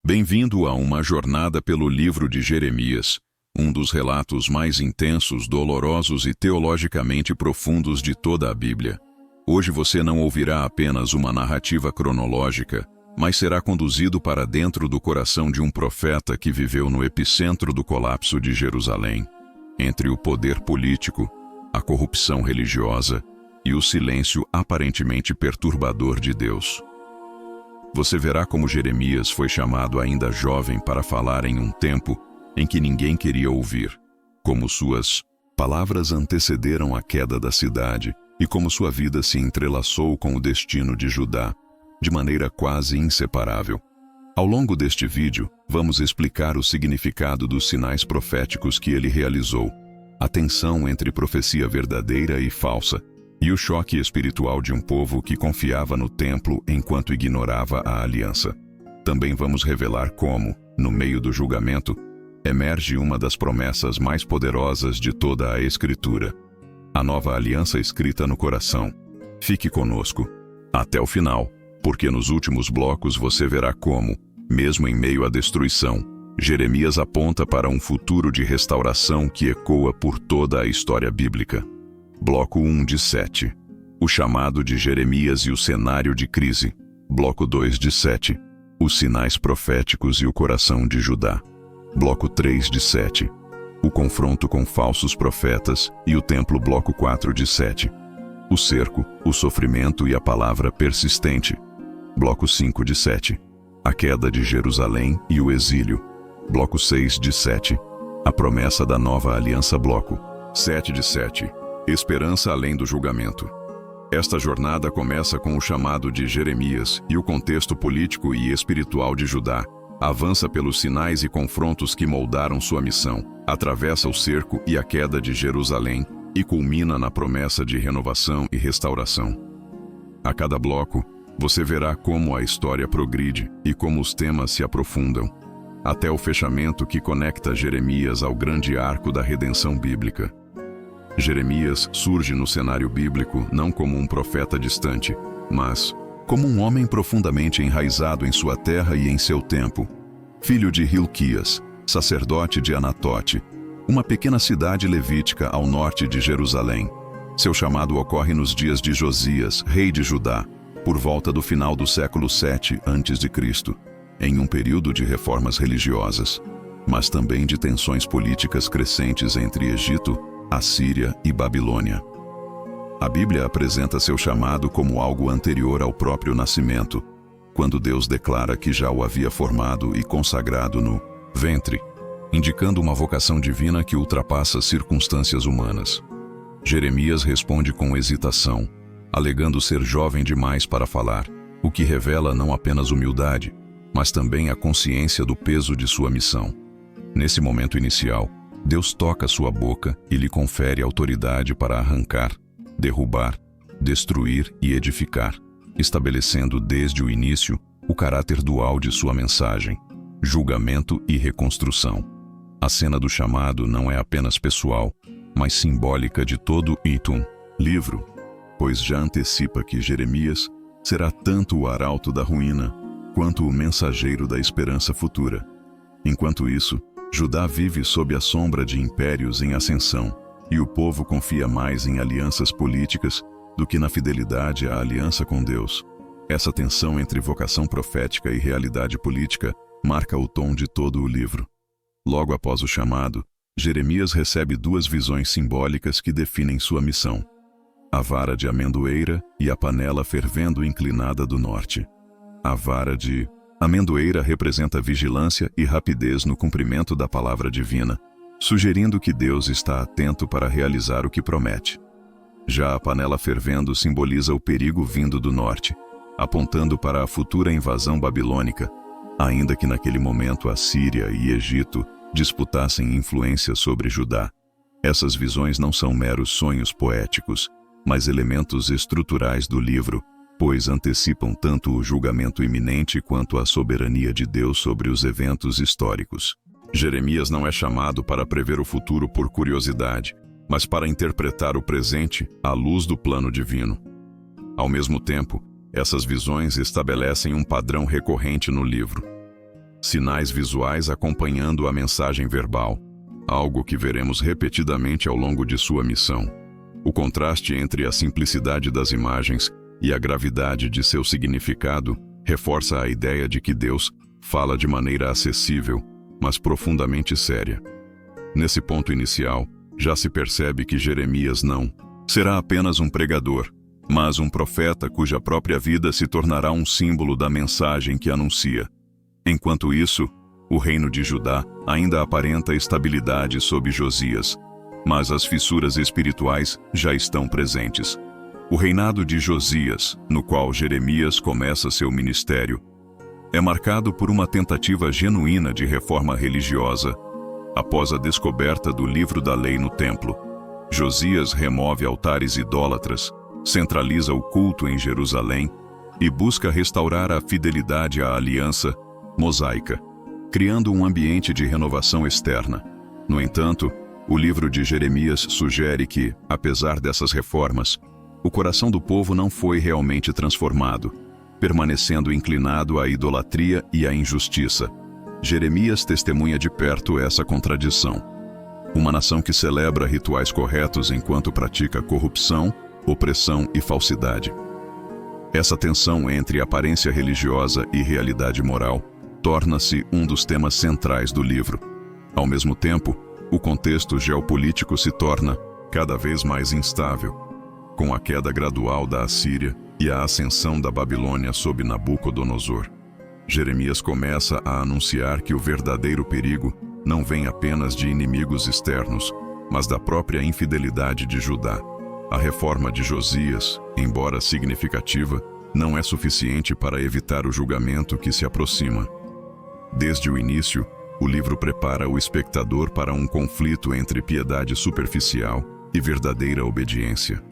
Bem-vindo a uma jornada pelo livro de Jeremias, um dos relatos mais intensos, dolorosos e teologicamente profundos de toda a Bíblia. Hoje você não ouvirá apenas uma narrativa cronológica, mas será conduzido para dentro do coração de um profeta que viveu no epicentro do colapso de Jerusalém, entre o poder político, a corrupção religiosa e o silêncio aparentemente perturbador de Deus. Você verá como Jeremias foi chamado ainda jovem para falar em um tempo em que ninguém queria ouvir, como suas palavras antecederam a queda da cidade e como sua vida se entrelaçou com o destino de Judá, de maneira quase inseparável. Ao longo deste vídeo, vamos explicar o significado dos sinais proféticos que ele realizou, a tensão entre profecia verdadeira e falsa, e o choque espiritual de um povo que confiava no templo enquanto ignorava a aliança. Também vamos revelar como, no meio do julgamento, emerge uma das promessas mais poderosas de toda a Escritura: a nova aliança escrita no coração. Fique conosco até o final, porque nos últimos blocos você verá como, mesmo em meio à destruição, Jeremias aponta para um futuro de restauração que ecoa por toda a história bíblica. Bloco 1 de 7. O chamado de Jeremias e o cenário de crise. Bloco 2 de 7. Os sinais proféticos e o coração de Judá. Bloco 3 de 7. O confronto com falsos profetas e o templo. Bloco 4 de 7. O cerco, o sofrimento e a palavra persistente. Bloco 5 de 7. A queda de Jerusalém e o exílio. Bloco 6 de 7. A promessa da nova aliança. Bloco 7 de 7. Esperança além do julgamento. Esta jornada começa com o chamado de Jeremias e o contexto político e espiritual de Judá. Avança pelos sinais e confrontos que moldaram sua missão, atravessa o cerco e a queda de Jerusalém e culmina na promessa de renovação e restauração. A cada bloco, você verá como a história progride e como os temas se aprofundam, até o fechamento que conecta Jeremias ao grande arco da redenção bíblica. Jeremias surge no cenário bíblico não como um profeta distante, mas como um homem profundamente enraizado em sua terra e em seu tempo. Filho de Hilquias, sacerdote de Anatote, uma pequena cidade levítica ao norte de Jerusalém. Seu chamado ocorre nos dias de Josias, rei de Judá, por volta do final do século 7 a.C., em um período de reformas religiosas, mas também de tensões políticas crescentes entre Egito, Assíria e Babilônia. A Bíblia apresenta seu chamado como algo anterior ao próprio nascimento, quando Deus declara que já o havia formado e consagrado no ventre, indicando uma vocação divina que ultrapassa circunstâncias humanas. Jeremias responde com hesitação, alegando ser jovem demais para falar, o que revela não apenas humildade, mas também a consciência do peso de sua missão. Nesse momento inicial, Deus toca sua boca e lhe confere autoridade para arrancar, derrubar, destruir e edificar, estabelecendo desde o início o caráter dual de sua mensagem: julgamento e reconstrução. A cena do chamado não é apenas pessoal, mas simbólica de todo o livro, pois já antecipa que Jeremias será tanto o arauto da ruína, quanto o mensageiro da esperança futura. Enquanto isso, Judá vive sob a sombra de impérios em ascensão, e o povo confia mais em alianças políticas do que na fidelidade à aliança com Deus. Essa tensão entre vocação profética e realidade política marca o tom de todo o livro. Logo após o chamado, Jeremias recebe duas visões simbólicas que definem sua missão: a vara de amendoeira e a panela fervendo inclinada do norte. A vara de amendoeira representa vigilância e rapidez no cumprimento da palavra divina, sugerindo que Deus está atento para realizar o que promete. Já a panela fervendo simboliza o perigo vindo do norte, apontando para a futura invasão babilônica, ainda que naquele momento a Síria e Egito disputassem influência sobre Judá. Essas visões não são meros sonhos poéticos, mas elementos estruturais do livro, pois antecipam tanto o julgamento iminente quanto a soberania de Deus sobre os eventos históricos. Jeremias não é chamado para prever o futuro por curiosidade, mas para interpretar o presente à luz do plano divino. Ao mesmo tempo, essas visões estabelecem um padrão recorrente no livro: sinais visuais acompanhando a mensagem verbal, algo que veremos repetidamente ao longo de sua missão. O contraste entre a simplicidade das imagens e a gravidade de seu significado reforça a ideia de que Deus fala de maneira acessível, mas profundamente séria. Nesse ponto inicial, já se percebe que Jeremias não será apenas um pregador, mas um profeta cuja própria vida se tornará um símbolo da mensagem que anuncia. Enquanto isso, o reino de Judá ainda aparenta estabilidade sob Josias, mas as fissuras espirituais já estão presentes. O reinado de Josias, no qual Jeremias começa seu ministério, é marcado por uma tentativa genuína de reforma religiosa. Após a descoberta do livro da lei no templo, Josias remove altares idólatras, centraliza o culto em Jerusalém e busca restaurar a fidelidade à aliança mosaica, criando um ambiente de renovação externa. No entanto, o livro de Jeremias sugere que, apesar dessas reformas, o coração do povo não foi realmente transformado, permanecendo inclinado à idolatria e à injustiça. Jeremias testemunha de perto essa contradição. Uma nação que celebra rituais corretos enquanto pratica corrupção, opressão e falsidade. Essa tensão entre aparência religiosa e realidade moral torna-se um dos temas centrais do livro. Ao mesmo tempo, o contexto geopolítico se torna cada vez mais instável, com a queda gradual da Assíria e a ascensão da Babilônia sob Nabucodonosor. Jeremias começa a anunciar que o verdadeiro perigo não vem apenas de inimigos externos, mas da própria infidelidade de Judá. A reforma de Josias, embora significativa, não é suficiente para evitar o julgamento que se aproxima. Desde o início, o livro prepara o espectador para um conflito entre piedade superficial e verdadeira obediência.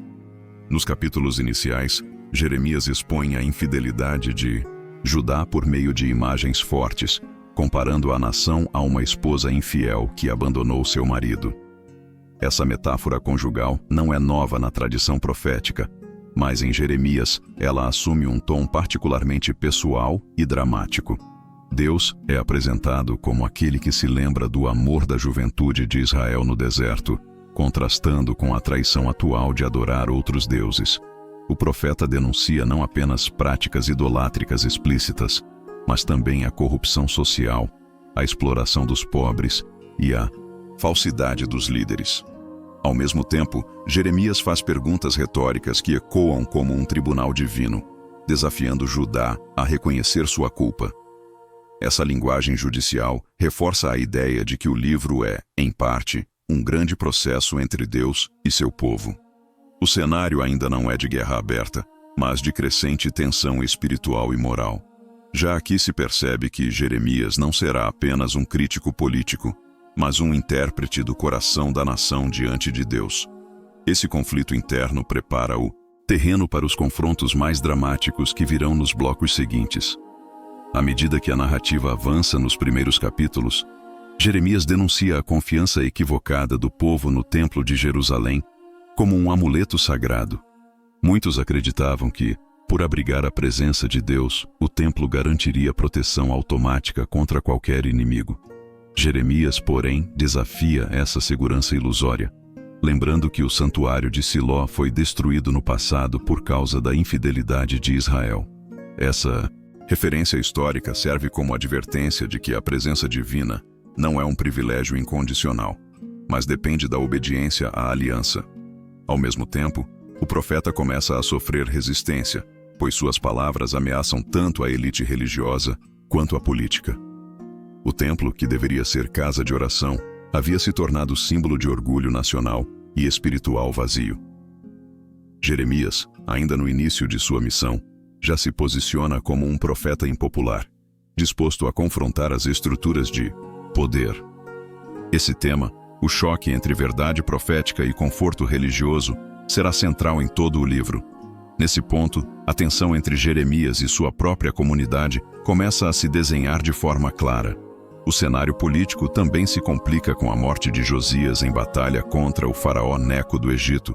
Nos capítulos iniciais, Jeremias expõe a infidelidade de Judá por meio de imagens fortes, comparando a nação a uma esposa infiel que abandonou seu marido. Essa metáfora conjugal não é nova na tradição profética, mas em Jeremias ela assume um tom particularmente pessoal e dramático. Deus é apresentado como aquele que se lembra do amor da juventude de Israel no deserto, contrastando com a traição atual de adorar outros deuses. O profeta denuncia não apenas práticas idolátricas explícitas, mas também a corrupção social, a exploração dos pobres e a falsidade dos líderes. Ao mesmo tempo, Jeremias faz perguntas retóricas que ecoam como um tribunal divino, desafiando Judá a reconhecer sua culpa. Essa linguagem judicial reforça a ideia de que o livro é, em parte, um grande processo entre Deus e seu povo. O cenário ainda não é de guerra aberta, mas de crescente tensão espiritual e moral. Já aqui se percebe que Jeremias não será apenas um crítico político, mas um intérprete do coração da nação diante de Deus. Esse conflito interno prepara o terreno para os confrontos mais dramáticos que virão nos blocos seguintes. À medida que a narrativa avança nos primeiros capítulos, Jeremias denuncia a confiança equivocada do povo no Templo de Jerusalém como um amuleto sagrado. Muitos acreditavam que, por abrigar a presença de Deus, o templo garantiria proteção automática contra qualquer inimigo. Jeremias, porém, desafia essa segurança ilusória, lembrando que o santuário de Siló foi destruído no passado por causa da infidelidade de Israel. Essa referência histórica serve como advertência de que a presença divina não é um privilégio incondicional, mas depende da obediência à aliança. Ao mesmo tempo, o profeta começa a sofrer resistência, pois suas palavras ameaçam tanto a elite religiosa quanto a política. O templo, que deveria ser casa de oração, havia se tornado símbolo de orgulho nacional e espiritual vazio. Jeremias, ainda no início de sua missão, já se posiciona como um profeta impopular, disposto a confrontar as estruturas de poder. Esse tema, o choque entre verdade profética e conforto religioso, será central em todo o livro. Nesse ponto, a tensão entre Jeremias e sua própria comunidade começa a se desenhar de forma clara. O cenário político também se complica com a morte de Josias em batalha contra o faraó Neco do Egito,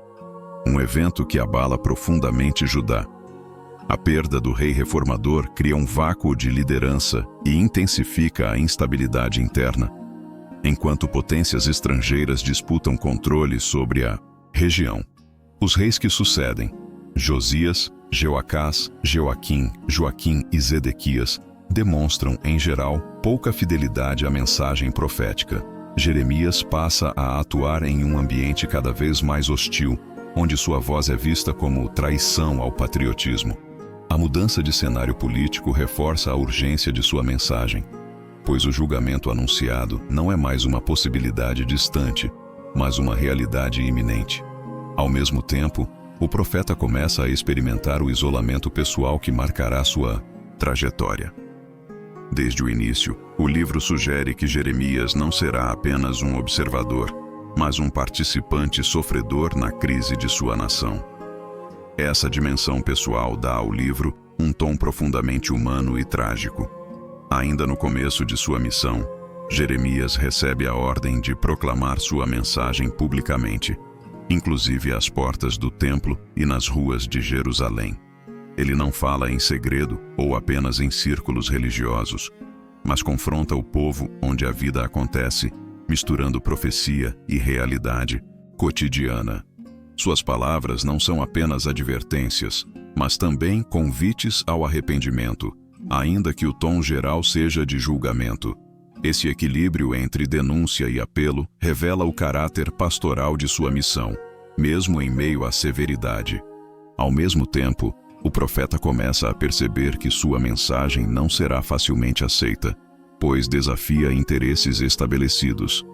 um evento que abala profundamente Judá. A perda do rei reformador cria um vácuo de liderança e intensifica a instabilidade interna, enquanto potências estrangeiras disputam controle sobre a região. Os reis que sucedem, Josias, Jeoacás, Joaquim e Zedequias, demonstram, em geral, pouca fidelidade à mensagem profética. Jeremias passa a atuar em um ambiente cada vez mais hostil, onde sua voz é vista como traição ao patriotismo. A mudança de cenário político reforça a urgência de sua mensagem, pois o julgamento anunciado não é mais uma possibilidade distante, mas uma realidade iminente. Ao mesmo tempo, o profeta começa a experimentar o isolamento pessoal que marcará sua trajetória. Desde o início, o livro sugere que Jeremias não será apenas um observador, mas um participante sofredor na crise de sua nação. Essa dimensão pessoal dá ao livro um tom profundamente humano e trágico. Ainda no começo de sua missão, Jeremias recebe a ordem de proclamar sua mensagem publicamente, inclusive às portas do templo e nas ruas de Jerusalém. Ele não fala em segredo ou apenas em círculos religiosos, mas confronta o povo onde a vida acontece, misturando profecia e realidade cotidiana. Suas palavras não são apenas advertências, mas também convites ao arrependimento, ainda que o tom geral seja de julgamento. Esse equilíbrio entre denúncia e apelo revela o caráter pastoral de sua missão, mesmo em meio à severidade. Ao mesmo tempo, o profeta começa a perceber que sua mensagem não será facilmente aceita, pois desafia interesses estabelecidos.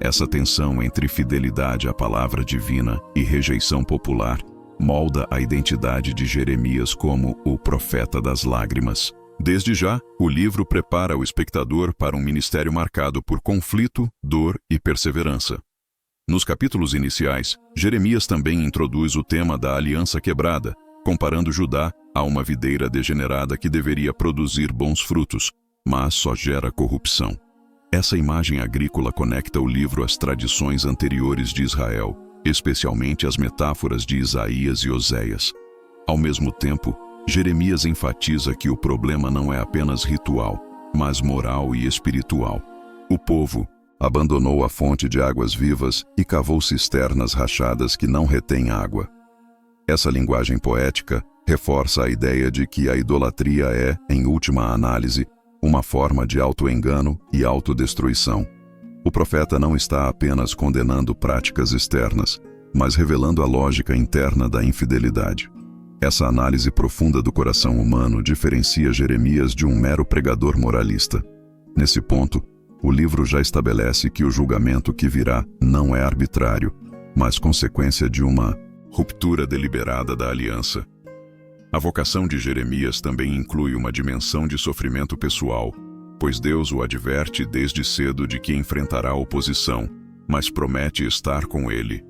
Essa tensão entre fidelidade à palavra divina e rejeição popular molda a identidade de Jeremias como o profeta das lágrimas. Desde já, o livro prepara o espectador para um ministério marcado por conflito, dor e perseverança. Nos capítulos iniciais, Jeremias também introduz o tema da aliança quebrada, comparando Judá a uma videira degenerada que deveria produzir bons frutos, mas só gera corrupção. Essa imagem agrícola conecta o livro às tradições anteriores de Israel, especialmente às metáforas de Isaías e Oséias. Ao mesmo tempo, Jeremias enfatiza que o problema não é apenas ritual, mas moral e espiritual. O povo abandonou a fonte de águas vivas e cavou cisternas rachadas que não retêm água. Essa linguagem poética reforça a ideia de que a idolatria é, em última análise, uma forma de auto-engano e autodestruição. O profeta não está apenas condenando práticas externas, mas revelando a lógica interna da infidelidade. Essa análise profunda do coração humano diferencia Jeremias de um mero pregador moralista. Nesse ponto, o livro já estabelece que o julgamento que virá não é arbitrário, mas consequência de uma ruptura deliberada da aliança. A vocação de Jeremias também inclui uma dimensão de sofrimento pessoal, pois Deus o adverte desde cedo de que enfrentará oposição, mas promete estar com ele.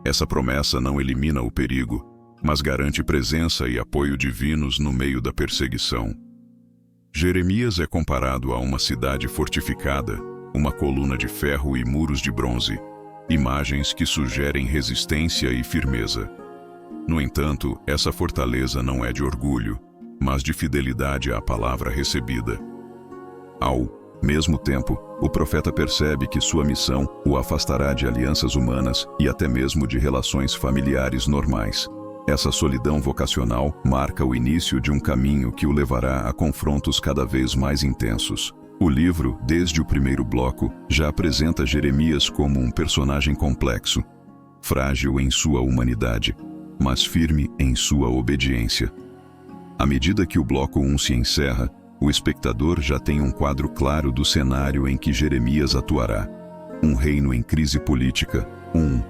Essa promessa não elimina o perigo, mas garante presença e apoio divinos no meio da perseguição. Jeremias é comparado a uma cidade fortificada, uma coluna de ferro e muros de bronze, imagens que sugerem resistência e firmeza. No entanto, essa fortaleza não é de orgulho, mas de fidelidade à palavra recebida. Ao mesmo tempo, o profeta percebe que sua missão o afastará de alianças humanas e até mesmo de relações familiares normais. Essa solidão vocacional marca o início de um caminho que o levará a confrontos cada vez mais intensos. O livro, desde o primeiro bloco, já apresenta Jeremias como um personagem complexo, frágil em sua humanidade, mas firme em sua obediência. À medida que o bloco 1 se encerra, o espectador já tem um quadro claro do cenário em que Jeremias atuará. Um reino em crise política, um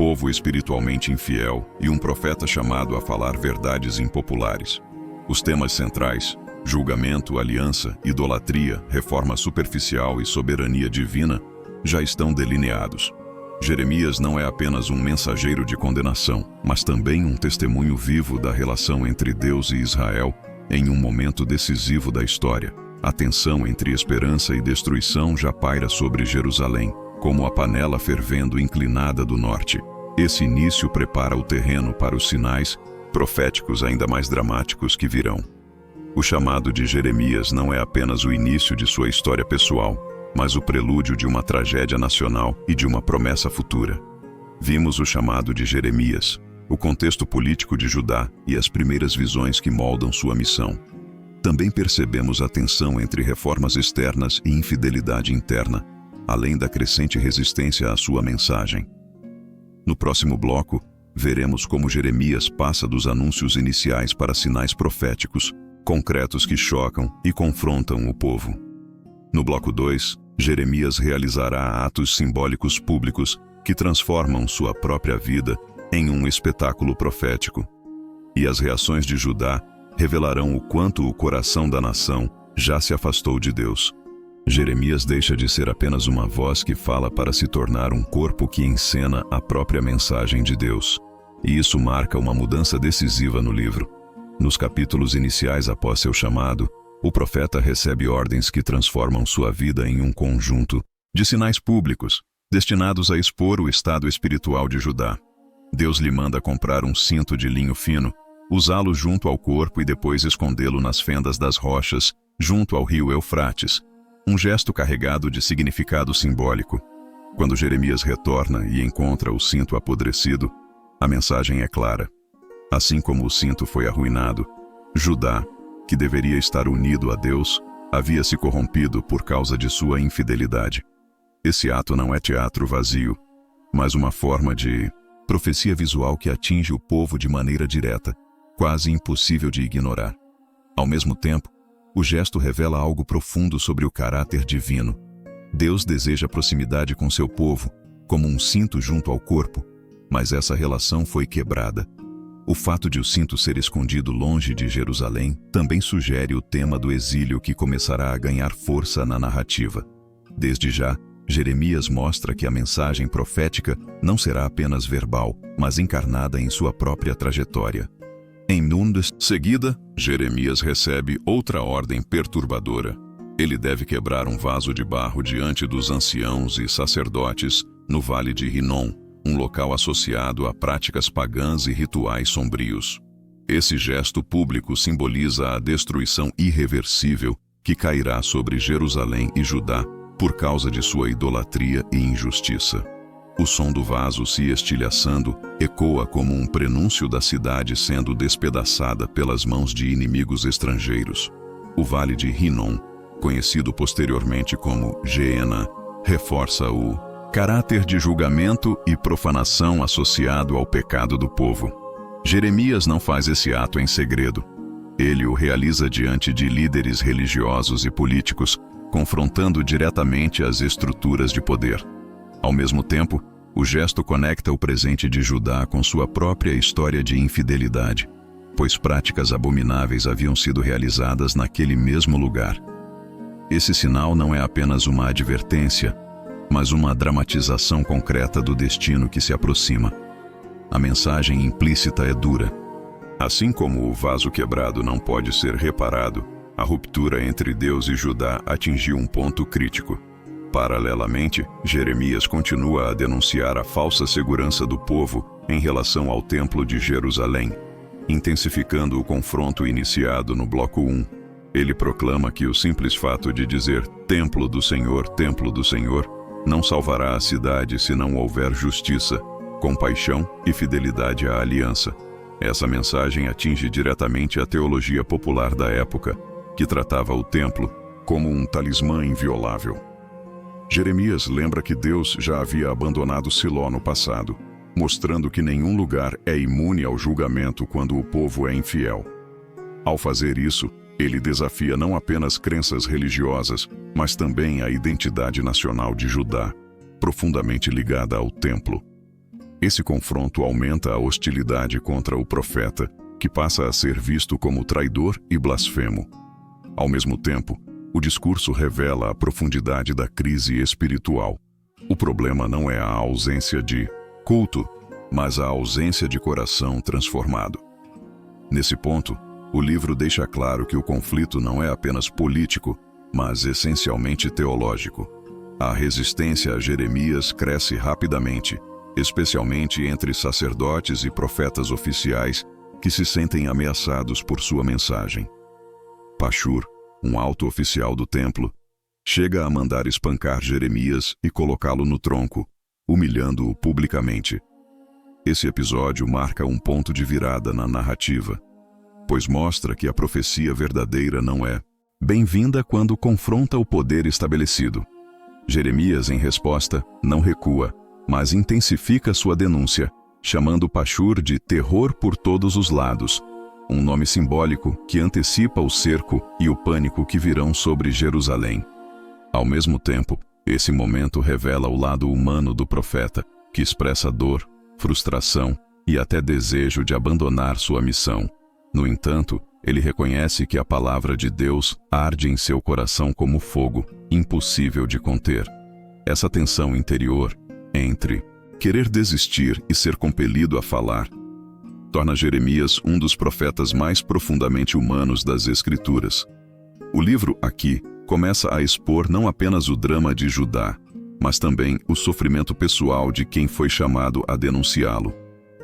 povo espiritualmente infiel e um profeta chamado a falar verdades impopulares. Os temas centrais, julgamento, aliança, idolatria, reforma superficial e soberania divina, já estão delineados. Jeremias não é apenas um mensageiro de condenação, mas também um testemunho vivo da relação entre Deus e Israel em um momento decisivo da história. A tensão entre esperança e destruição já paira sobre Jerusalém, como a panela fervendo inclinada do norte. Esse início prepara o terreno para os sinais proféticos ainda mais dramáticos que virão. O chamado de Jeremias não é apenas o início de sua história pessoal, mas o prelúdio de uma tragédia nacional e de uma promessa futura. Vimos o chamado de Jeremias, o contexto político de Judá e as primeiras visões que moldam sua missão. Também percebemos a tensão entre reformas externas e infidelidade interna, além da crescente resistência à sua mensagem. No próximo bloco, veremos como Jeremias passa dos anúncios iniciais para sinais proféticos, concretos que chocam e confrontam o povo. No bloco 2, Jeremias realizará atos simbólicos públicos que transformam sua própria vida em um espetáculo profético. E as reações de Judá revelarão o quanto o coração da nação já se afastou de Deus. Jeremias deixa de ser apenas uma voz que fala para se tornar um corpo que encena a própria mensagem de Deus. E isso marca uma mudança decisiva no livro. Nos capítulos iniciais após seu chamado, o profeta recebe ordens que transformam sua vida em um conjunto de sinais públicos, destinados a expor o estado espiritual de Judá. Deus lhe manda comprar um cinto de linho fino, usá-lo junto ao corpo e depois escondê-lo nas fendas das rochas, junto ao rio Eufrates, um gesto carregado de significado simbólico. Quando Jeremias retorna e encontra o cinto apodrecido, a mensagem é clara. Assim como o cinto foi arruinado, Judá, que deveria estar unido a Deus, havia se corrompido por causa de sua infidelidade. Esse ato não é teatro vazio, mas uma forma de profecia visual que atinge o povo de maneira direta, quase impossível de ignorar. Ao mesmo tempo, o gesto revela algo profundo sobre o caráter divino. Deus deseja proximidade com seu povo, como um cinto junto ao corpo, mas essa relação foi quebrada. O fato de o cinto ser escondido longe de Jerusalém também sugere o tema do exílio que começará a ganhar força na narrativa. Desde já, Jeremias mostra que a mensagem profética não será apenas verbal, mas encarnada em sua própria trajetória. Em seguida, Jeremias recebe outra ordem perturbadora. Ele deve quebrar um vaso de barro diante dos anciãos e sacerdotes no Vale de Rinom, um local associado a práticas pagãs e rituais sombrios. Esse gesto público simboliza a destruição irreversível que cairá sobre Jerusalém e Judá por causa de sua idolatria e injustiça. O som do vaso se estilhaçando ecoa como um prenúncio da cidade sendo despedaçada pelas mãos de inimigos estrangeiros. O Vale de Rinom, conhecido posteriormente como Geena, reforça o caráter de julgamento e profanação associado ao pecado do povo. Jeremias não faz esse ato em segredo. Ele o realiza diante de líderes religiosos e políticos, confrontando diretamente as estruturas de poder. Ao mesmo tempo, o gesto conecta o presente de Judá com sua própria história de infidelidade, pois práticas abomináveis haviam sido realizadas naquele mesmo lugar. Esse sinal não é apenas uma advertência, mas uma dramatização concreta do destino que se aproxima. A mensagem implícita é dura. Assim como o vaso quebrado não pode ser reparado, a ruptura entre Deus e Judá atingiu um ponto crítico. Paralelamente, Jeremias continua a denunciar a falsa segurança do povo em relação ao Templo de Jerusalém, intensificando o confronto iniciado no bloco 1. Ele proclama que o simples fato de dizer Templo do Senhor, não salvará a cidade se não houver justiça, compaixão e fidelidade à aliança. Essa mensagem atinge diretamente a teologia popular da época, que tratava o templo como um talismã inviolável. Jeremias lembra que Deus já havia abandonado Siló no passado, mostrando que nenhum lugar é imune ao julgamento quando o povo é infiel. Ao fazer isso, ele desafia não apenas crenças religiosas, mas também a identidade nacional de Judá, profundamente ligada ao templo. Esse confronto aumenta a hostilidade contra o profeta, que passa a ser visto como traidor e blasfemo. Ao mesmo tempo, o discurso revela a profundidade da crise espiritual. O problema não é a ausência de culto, mas a ausência de coração transformado. Nesse ponto, o livro deixa claro que o conflito não é apenas político, mas essencialmente teológico. A resistência a Jeremias cresce rapidamente, especialmente entre sacerdotes e profetas oficiais, que se sentem ameaçados por sua mensagem. Pashur, um alto oficial do templo, chega a mandar espancar Jeremias e colocá-lo no tronco, humilhando-o publicamente. Esse episódio marca um ponto de virada na narrativa, pois mostra que a profecia verdadeira não é bem-vinda quando confronta o poder estabelecido. Jeremias, em resposta, não recua, mas intensifica sua denúncia, chamando Pashur de terror por todos os lados, um nome simbólico que antecipa o cerco e o pânico que virão sobre Jerusalém. Ao mesmo tempo, esse momento revela o lado humano do profeta, que expressa dor, frustração e até desejo de abandonar sua missão. No entanto, ele reconhece que a palavra de Deus arde em seu coração como fogo, impossível de conter. Essa tensão interior, entre querer desistir e ser compelido a falar, torna Jeremias um dos profetas mais profundamente humanos das Escrituras. O livro, aqui, começa a expor não apenas o drama de Judá, mas também o sofrimento pessoal de quem foi chamado a denunciá-lo.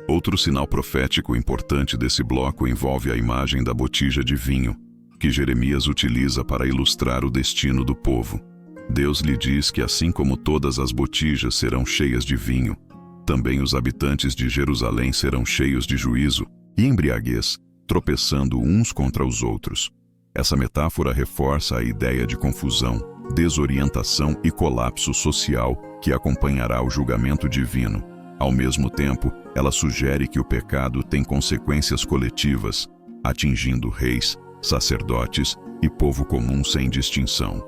Outro sinal profético importante desse bloco envolve a imagem da botija de vinho, que Jeremias utiliza para ilustrar o destino do povo. Deus lhe diz que assim como todas as botijas serão cheias de vinho, também os habitantes de Jerusalém serão cheios de juízo e embriaguez, tropeçando uns contra os outros. Essa metáfora reforça a ideia de confusão, desorientação e colapso social que acompanhará o julgamento divino. Ao mesmo tempo, ela sugere que o pecado tem consequências coletivas, atingindo reis, sacerdotes e povo comum sem distinção.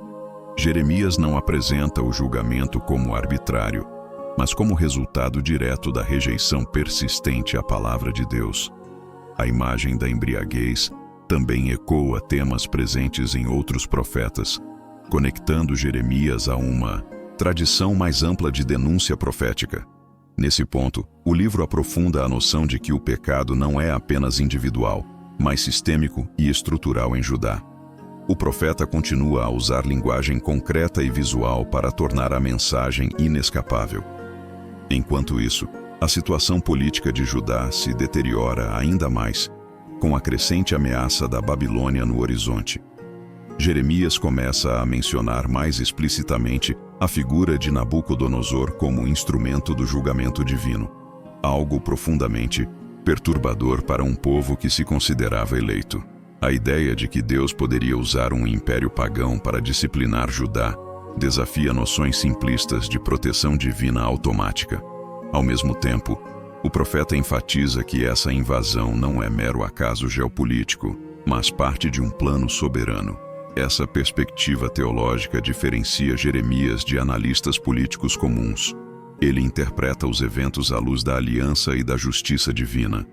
Jeremias não apresenta o julgamento como arbitrário, mas como resultado direto da rejeição persistente à palavra de Deus. A imagem da embriaguez também ecoa temas presentes em outros profetas, conectando Jeremias a uma tradição mais ampla de denúncia profética. Nesse ponto, o livro aprofunda a noção de que o pecado não é apenas individual, mas sistêmico e estrutural em Judá. O profeta continua a usar linguagem concreta e visual para tornar a mensagem inescapável. Enquanto isso, a situação política de Judá se deteriora ainda mais, com a crescente ameaça da Babilônia no horizonte. Jeremias começa a mencionar mais explicitamente a figura de Nabucodonosor como instrumento do julgamento divino, algo profundamente perturbador para um povo que se considerava eleito. A ideia de que Deus poderia usar um império pagão para disciplinar Judá desafia noções simplistas de proteção divina automática. Ao mesmo tempo, o profeta enfatiza que essa invasão não é mero acaso geopolítico, mas parte de um plano soberano. Essa perspectiva teológica diferencia Jeremias de analistas políticos comuns. Ele interpreta os eventos à luz da aliança e da justiça divina.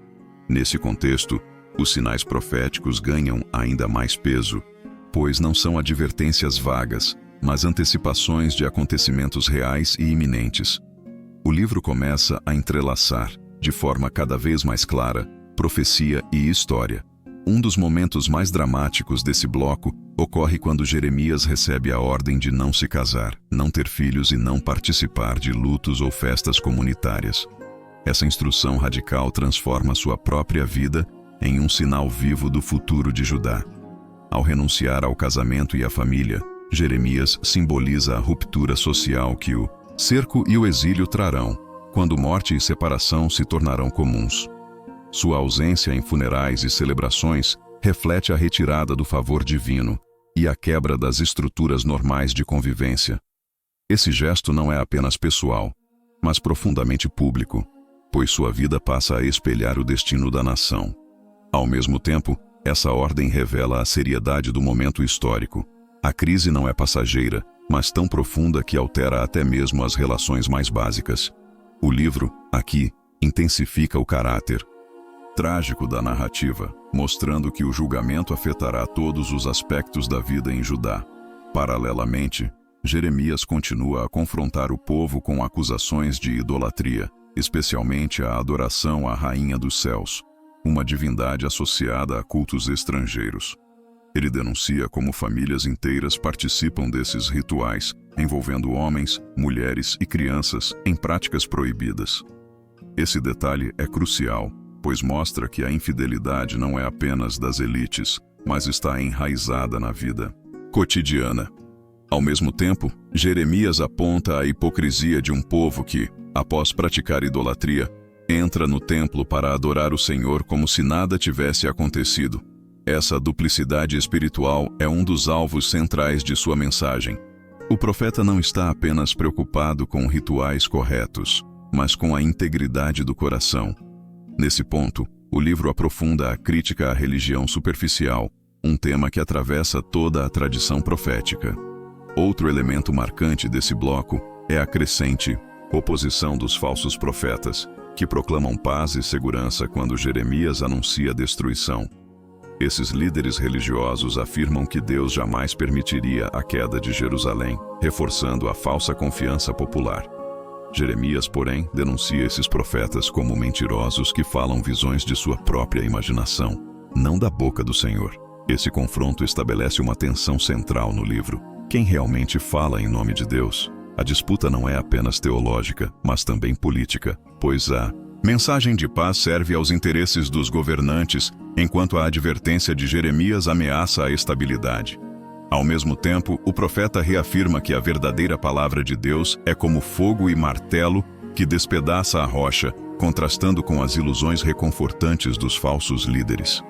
Nesse contexto, os sinais proféticos ganham ainda mais peso, pois não são advertências vagas, mas antecipações de acontecimentos reais e iminentes. O livro começa a entrelaçar, de forma cada vez mais clara, profecia e história. Um dos momentos mais dramáticos desse bloco ocorre quando Jeremias recebe a ordem de não se casar, não ter filhos e não participar de lutos ou festas comunitárias. Essa instrução radical transforma sua própria vida em um sinal vivo do futuro de Judá. Ao renunciar ao casamento e à família, Jeremias simboliza a ruptura social que o cerco e o exílio trarão, quando morte e separação se tornarão comuns. Sua ausência em funerais e celebrações reflete a retirada do favor divino e a quebra das estruturas normais de convivência. Esse gesto não é apenas pessoal, mas profundamente público, pois sua vida passa a espelhar o destino da nação. Ao mesmo tempo, essa ordem revela a seriedade do momento histórico. A crise não é passageira, mas tão profunda que altera até mesmo as relações mais básicas. O livro, aqui, intensifica o caráter trágico da narrativa, mostrando que o julgamento afetará todos os aspectos da vida em Judá. Paralelamente, Jeremias continua a confrontar o povo com acusações de idolatria, especialmente a adoração à Rainha dos Céus, uma divindade associada a cultos estrangeiros. Ele denuncia como famílias inteiras participam desses rituais, envolvendo homens, mulheres e crianças em práticas proibidas. Esse detalhe é crucial, pois mostra que a infidelidade não é apenas das elites, mas está enraizada na vida cotidiana. Ao mesmo tempo, Jeremias aponta a hipocrisia de um povo que, após praticar idolatria, entra no templo para adorar o Senhor como se nada tivesse acontecido. Essa duplicidade espiritual é um dos alvos centrais de sua mensagem. O profeta não está apenas preocupado com rituais corretos, mas com a integridade do coração. Nesse ponto, o livro aprofunda a crítica à religião superficial, um tema que atravessa toda a tradição profética. Outro elemento marcante desse bloco é a crescente oposição dos falsos profetas, que proclamam paz e segurança quando Jeremias anuncia destruição. Esses líderes religiosos afirmam que Deus jamais permitiria a queda de Jerusalém, reforçando a falsa confiança popular. Jeremias, porém, denuncia esses profetas como mentirosos que falam visões de sua própria imaginação, não da boca do Senhor. Esse confronto estabelece uma tensão central no livro. Quem realmente fala em nome de Deus? A disputa não é apenas teológica, mas também política, pois a mensagem de paz serve aos interesses dos governantes, enquanto a advertência de Jeremias ameaça a estabilidade. Ao mesmo tempo, o profeta reafirma que a verdadeira palavra de Deus é como fogo e martelo que despedaça a rocha, contrastando com as ilusões reconfortantes dos falsos líderes.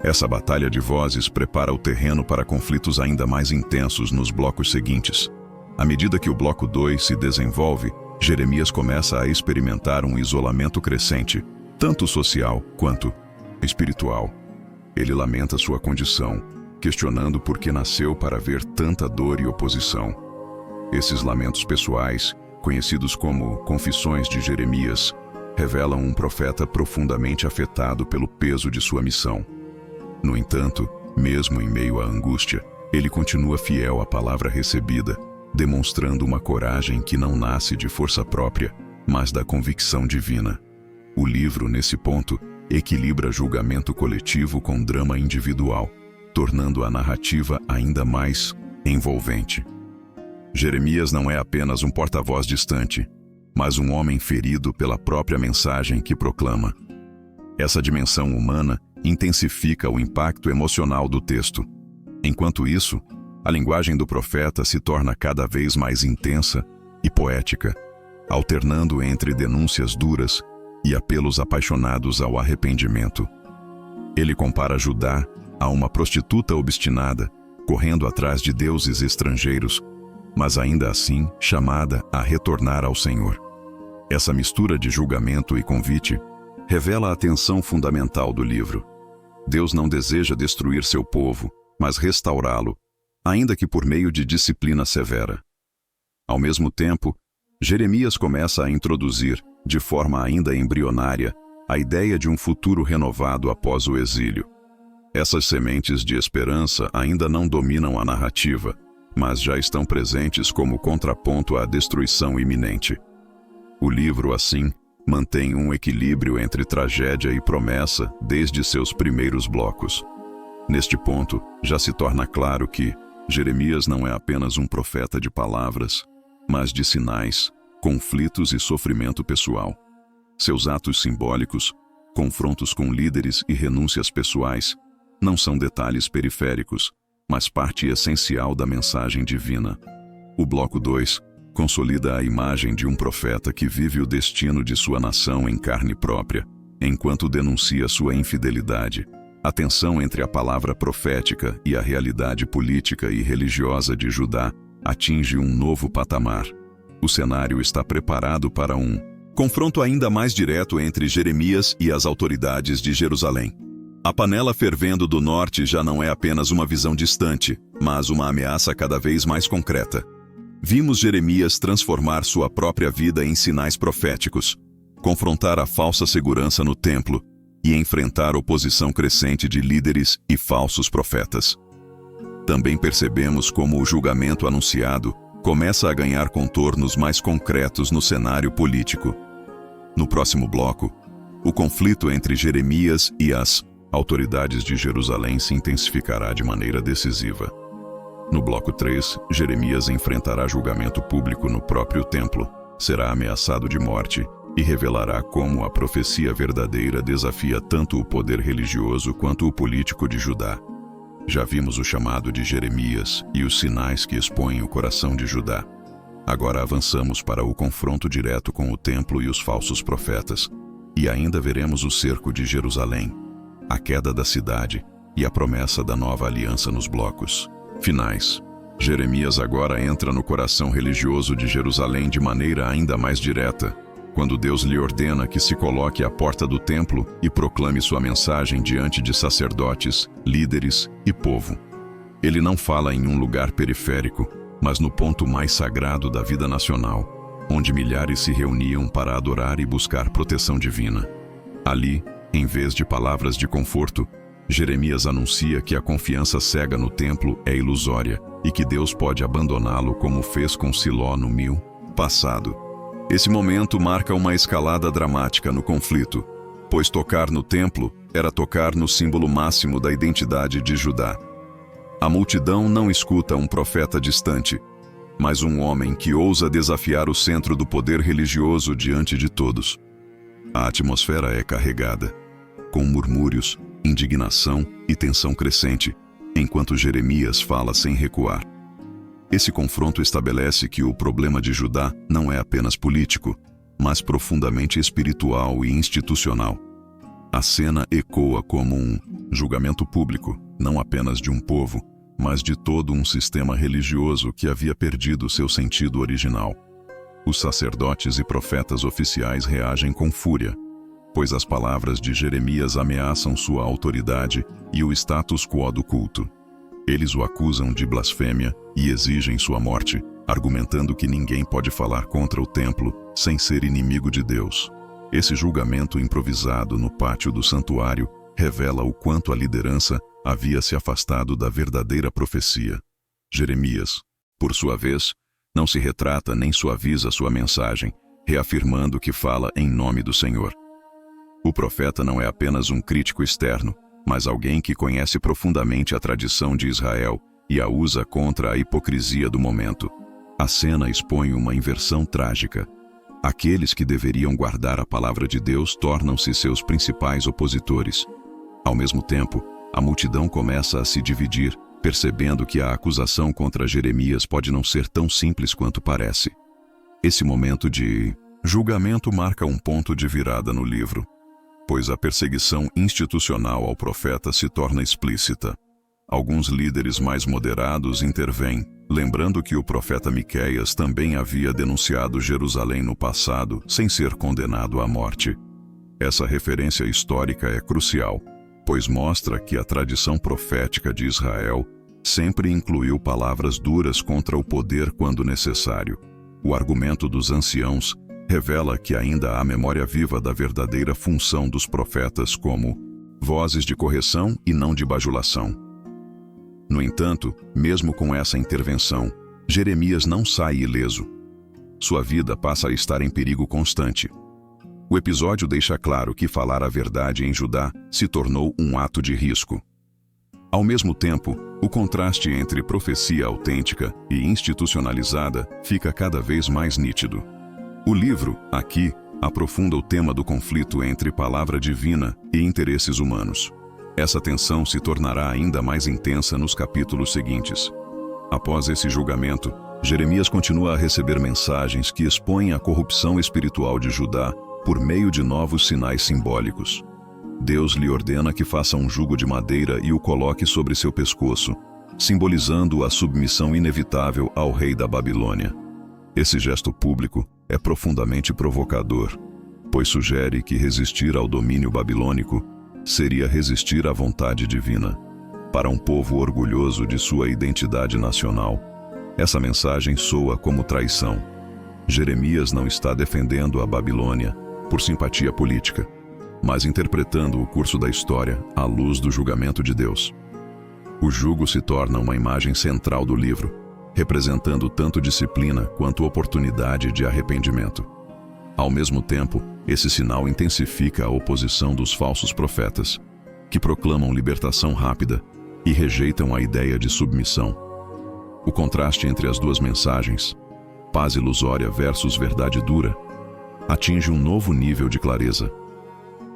Essa batalha de vozes prepara o terreno para conflitos ainda mais intensos nos blocos seguintes. À medida que o bloco 2 se desenvolve, Jeremias começa a experimentar um isolamento crescente, tanto social quanto espiritual. Ele lamenta sua condição, questionando por que nasceu para ver tanta dor e oposição. Esses lamentos pessoais, conhecidos como Confissões de Jeremias, revelam um profeta profundamente afetado pelo peso de sua missão. No entanto, mesmo em meio à angústia, ele continua fiel à palavra recebida, demonstrando uma coragem que não nasce de força própria, mas da convicção divina. O livro, nesse ponto, equilibra julgamento coletivo com drama individual, tornando a narrativa ainda mais envolvente. Jeremias não é apenas um porta-voz distante, mas um homem ferido pela própria mensagem que proclama. Essa dimensão humana intensifica o impacto emocional do texto. Enquanto isso, a linguagem do profeta se torna cada vez mais intensa e poética, alternando entre denúncias duras e apelos apaixonados ao arrependimento. Ele compara Judá a uma prostituta obstinada, correndo atrás de deuses estrangeiros, mas ainda assim chamada a retornar ao Senhor. Essa mistura de julgamento e convite revela a tensão fundamental do livro. Deus não deseja destruir seu povo, mas restaurá-lo, ainda que por meio de disciplina severa. Ao mesmo tempo, Jeremias começa a introduzir, de forma ainda embrionária, a ideia de um futuro renovado após o exílio. Essas sementes de esperança ainda não dominam a narrativa, mas já estão presentes como contraponto à destruição iminente. O livro, assim, mantém um equilíbrio entre tragédia e promessa desde seus primeiros blocos. Neste ponto, já se torna claro que Jeremias não é apenas um profeta de palavras, mas de sinais, conflitos e sofrimento pessoal. Seus atos simbólicos, confrontos com líderes e renúncias pessoais, não são detalhes periféricos, mas parte essencial da mensagem divina. O bloco 2 consolida a imagem de um profeta que vive o destino de sua nação em carne própria, enquanto denuncia sua infidelidade. A tensão entre a palavra profética e a realidade política e religiosa de Judá atinge um novo patamar. O cenário está preparado para um confronto ainda mais direto entre Jeremias e as autoridades de Jerusalém. A panela fervendo do norte já não é apenas uma visão distante, mas uma ameaça cada vez mais concreta. Vimos Jeremias transformar sua própria vida em sinais proféticos, confrontar a falsa segurança no templo e enfrentar oposição crescente de líderes e falsos profetas. Também percebemos como o julgamento anunciado começa a ganhar contornos mais concretos no cenário político. No próximo bloco, o conflito entre Jeremias e as autoridades de Jerusalém se intensificará de maneira decisiva. No bloco 3, Jeremias enfrentará julgamento público no próprio templo, será ameaçado de morte e revelará como a profecia verdadeira desafia tanto o poder religioso quanto o político de Judá. Já vimos o chamado de Jeremias e os sinais que expõem o coração de Judá. Agora avançamos para o confronto direto com o templo e os falsos profetas, e ainda veremos o cerco de Jerusalém, a queda da cidade e a promessa da nova aliança nos blocos finais. Jeremias agora entra no coração religioso de Jerusalém de maneira ainda mais direta, quando Deus lhe ordena que se coloque à porta do templo e proclame sua mensagem diante de sacerdotes, líderes e povo. Ele não fala em um lugar periférico, mas no ponto mais sagrado da vida nacional, onde milhares se reuniam para adorar e buscar proteção divina. Ali, em vez de palavras de conforto, Jeremias anuncia que a confiança cega no templo é ilusória e que Deus pode abandoná-lo como fez com Siló no passado. Esse momento marca uma escalada dramática no conflito, pois tocar no templo era tocar no símbolo máximo da identidade de Judá. A multidão não escuta um profeta distante, mas um homem que ousa desafiar o centro do poder religioso diante de todos. A atmosfera é carregada, com murmúrios, indignação e tensão crescente, enquanto Jeremias fala sem recuar. Esse confronto estabelece que o problema de Judá não é apenas político, mas profundamente espiritual e institucional. A cena ecoa como um julgamento público, não apenas de um povo, mas de todo um sistema religioso que havia perdido seu sentido original. Os sacerdotes e profetas oficiais reagem com fúria, pois as palavras de Jeremias ameaçam sua autoridade e o status quo do culto. Eles o acusam de blasfêmia e exigem sua morte, argumentando que ninguém pode falar contra o templo sem ser inimigo de Deus. Esse julgamento improvisado no pátio do santuário revela o quanto a liderança havia se afastado da verdadeira profecia. Jeremias, por sua vez, não se retrata nem suaviza sua mensagem, reafirmando que fala em nome do Senhor. O profeta não é apenas um crítico externo, mas alguém que conhece profundamente a tradição de Israel e a usa contra a hipocrisia do momento. A cena expõe uma inversão trágica. Aqueles que deveriam guardar a palavra de Deus tornam-se seus principais opositores. Ao mesmo tempo, a multidão começa a se dividir, percebendo que a acusação contra Jeremias pode não ser tão simples quanto parece. Esse momento de julgamento marca um ponto de virada no livro, pois a perseguição institucional ao profeta se torna explícita. Alguns líderes mais moderados intervêm, lembrando que o profeta Miqueias também havia denunciado Jerusalém no passado, sem ser condenado à morte. Essa referência histórica é crucial, pois mostra que a tradição profética de Israel sempre incluiu palavras duras contra o poder quando necessário. O argumento dos anciãos revela que ainda há memória viva da verdadeira função dos profetas como vozes de correção e não de bajulação. No entanto, mesmo com essa intervenção, Jeremias não sai ileso. Sua vida passa a estar em perigo constante. O episódio deixa claro que falar a verdade em Judá se tornou um ato de risco. Ao mesmo tempo, o contraste entre profecia autêntica e institucionalizada fica cada vez mais nítido. O livro, aqui, aprofunda o tema do conflito entre palavra divina e interesses humanos. Essa tensão se tornará ainda mais intensa nos capítulos seguintes. Após esse julgamento, Jeremias continua a receber mensagens que expõem a corrupção espiritual de Judá por meio de novos sinais simbólicos. Deus lhe ordena que faça um jugo de madeira e o coloque sobre seu pescoço, simbolizando a submissão inevitável ao rei da Babilônia. Esse gesto público é profundamente provocador, pois sugere que resistir ao domínio babilônico seria resistir à vontade divina. Para um povo orgulhoso de sua identidade nacional, essa mensagem soa como traição. Jeremias não está defendendo a Babilônia por simpatia política, mas interpretando o curso da história à luz do julgamento de Deus. O jugo se torna uma imagem central do livro, representando tanto disciplina quanto oportunidade de arrependimento. Ao mesmo tempo, esse sinal intensifica a oposição dos falsos profetas, que proclamam libertação rápida e rejeitam a ideia de submissão. O contraste entre as duas mensagens, paz ilusória versus verdade dura, atinge um novo nível de clareza.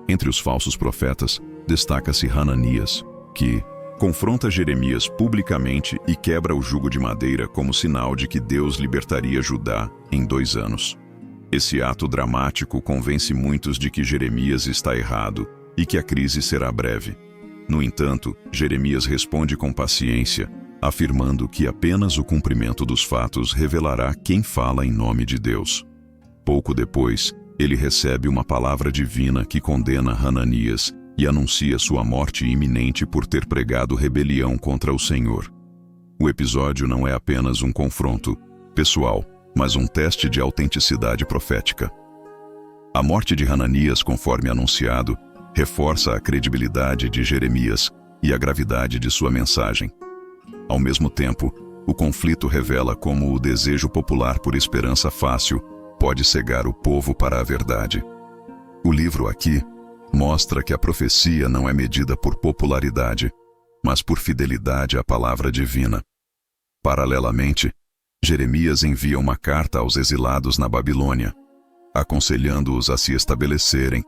Entre os falsos profetas, destaca-se Hananias, que confronta Jeremias publicamente e quebra o jugo de madeira como sinal de que Deus libertaria Judá em 2 anos. Esse ato dramático convence muitos de que Jeremias está errado e que a crise será breve. No entanto, Jeremias responde com paciência, afirmando que apenas o cumprimento dos fatos revelará quem fala em nome de Deus. Pouco depois, ele recebe uma palavra divina que condena Hananias e anuncia sua morte iminente por ter pregado rebelião contra o Senhor. O episódio não é apenas um confronto pessoal, mas um teste de autenticidade profética. A morte de Hananias, conforme anunciado, reforça a credibilidade de Jeremias e a gravidade de sua mensagem. Ao mesmo tempo, o conflito revela como o desejo popular por esperança fácil pode cegar o povo para a verdade. O livro aqui mostra que a profecia não é medida por popularidade, mas por fidelidade à palavra divina. Paralelamente, Jeremias envia uma carta aos exilados na Babilônia, aconselhando-os a se estabelecerem,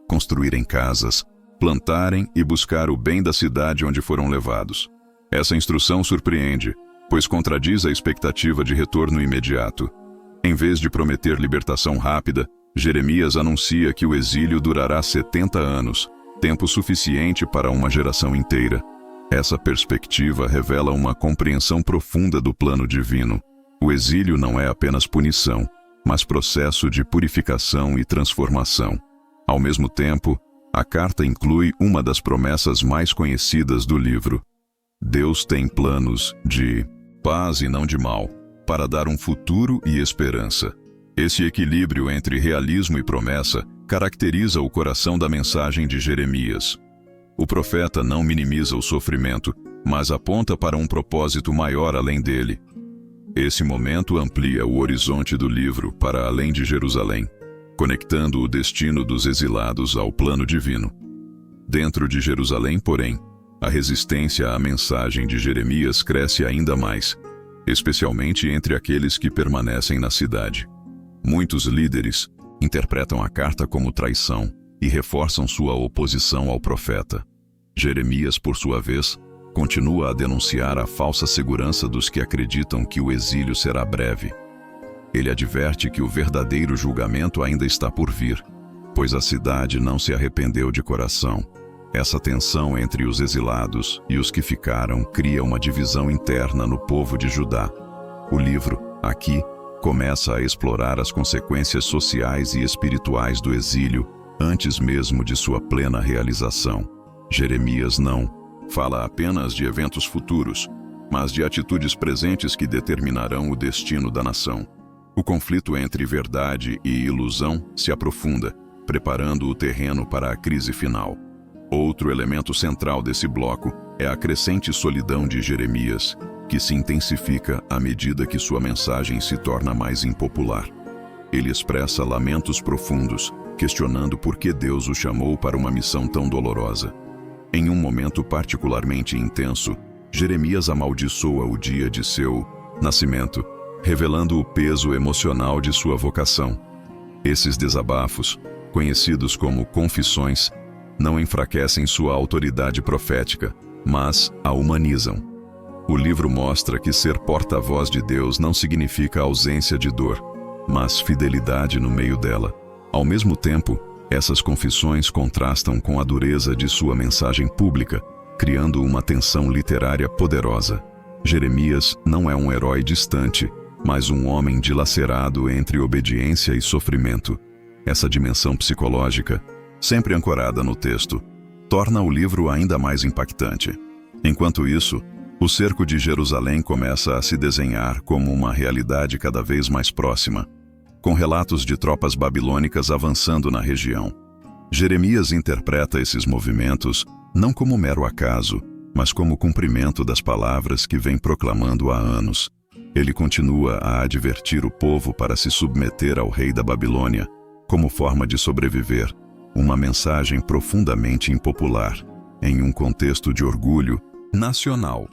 construírem casas, plantarem e buscar o bem da cidade onde foram levados. Essa instrução surpreende, pois contradiz a expectativa de retorno imediato. Em vez de prometer libertação rápida, Jeremias anuncia que o exílio durará 70 anos, tempo suficiente para uma geração inteira. Essa perspectiva revela uma compreensão profunda do plano divino. O exílio não é apenas punição, mas processo de purificação e transformação. Ao mesmo tempo, a carta inclui uma das promessas mais conhecidas do livro. Deus tem planos de paz e não de mal, para dar um futuro e esperança. Esse equilíbrio entre realismo e promessa caracteriza o coração da mensagem de Jeremias. O profeta não minimiza o sofrimento, mas aponta para um propósito maior além dele. Esse momento amplia o horizonte do livro para além de Jerusalém, conectando o destino dos exilados ao plano divino. Dentro de Jerusalém, porém, a resistência à mensagem de Jeremias cresce ainda mais, especialmente entre aqueles que permanecem na cidade. Muitos líderes interpretam a carta como traição e reforçam sua oposição ao profeta. Jeremias, por sua vez, continua a denunciar a falsa segurança dos que acreditam que o exílio será breve. Ele adverte que o verdadeiro julgamento ainda está por vir, pois a cidade não se arrependeu de coração. Essa tensão entre os exilados e os que ficaram cria uma divisão interna no povo de Judá. O livro, aqui, começa a explorar as consequências sociais e espirituais do exílio antes mesmo de sua plena realização. Jeremias não fala apenas de eventos futuros, mas de atitudes presentes que determinarão o destino da nação. O conflito entre verdade e ilusão se aprofunda, preparando o terreno para a crise final. Outro elemento central desse bloco é a crescente solidão de Jeremias, que se intensifica à medida que sua mensagem se torna mais impopular. Ele expressa lamentos profundos, questionando por que Deus o chamou para uma missão tão dolorosa. Em um momento particularmente intenso, Jeremias amaldiçoa o dia de seu nascimento, revelando o peso emocional de sua vocação. Esses desabafos, conhecidos como confissões, não enfraquecem sua autoridade profética, mas a humanizam. O livro mostra que ser porta-voz de Deus não significa ausência de dor, mas fidelidade no meio dela. Ao mesmo tempo, essas confissões contrastam com a dureza de sua mensagem pública, criando uma tensão literária poderosa. Jeremias não é um herói distante, mas um homem dilacerado entre obediência e sofrimento. Essa dimensão psicológica, sempre ancorada no texto, torna o livro ainda mais impactante. Enquanto isso, o cerco de Jerusalém começa a se desenhar como uma realidade cada vez mais próxima, com relatos de tropas babilônicas avançando na região. Jeremias interpreta esses movimentos não como mero acaso, mas como cumprimento das palavras que vem proclamando há anos. Ele continua a advertir o povo para se submeter ao rei da Babilônia, como forma de sobreviver, uma mensagem profundamente impopular, em um contexto de orgulho nacional.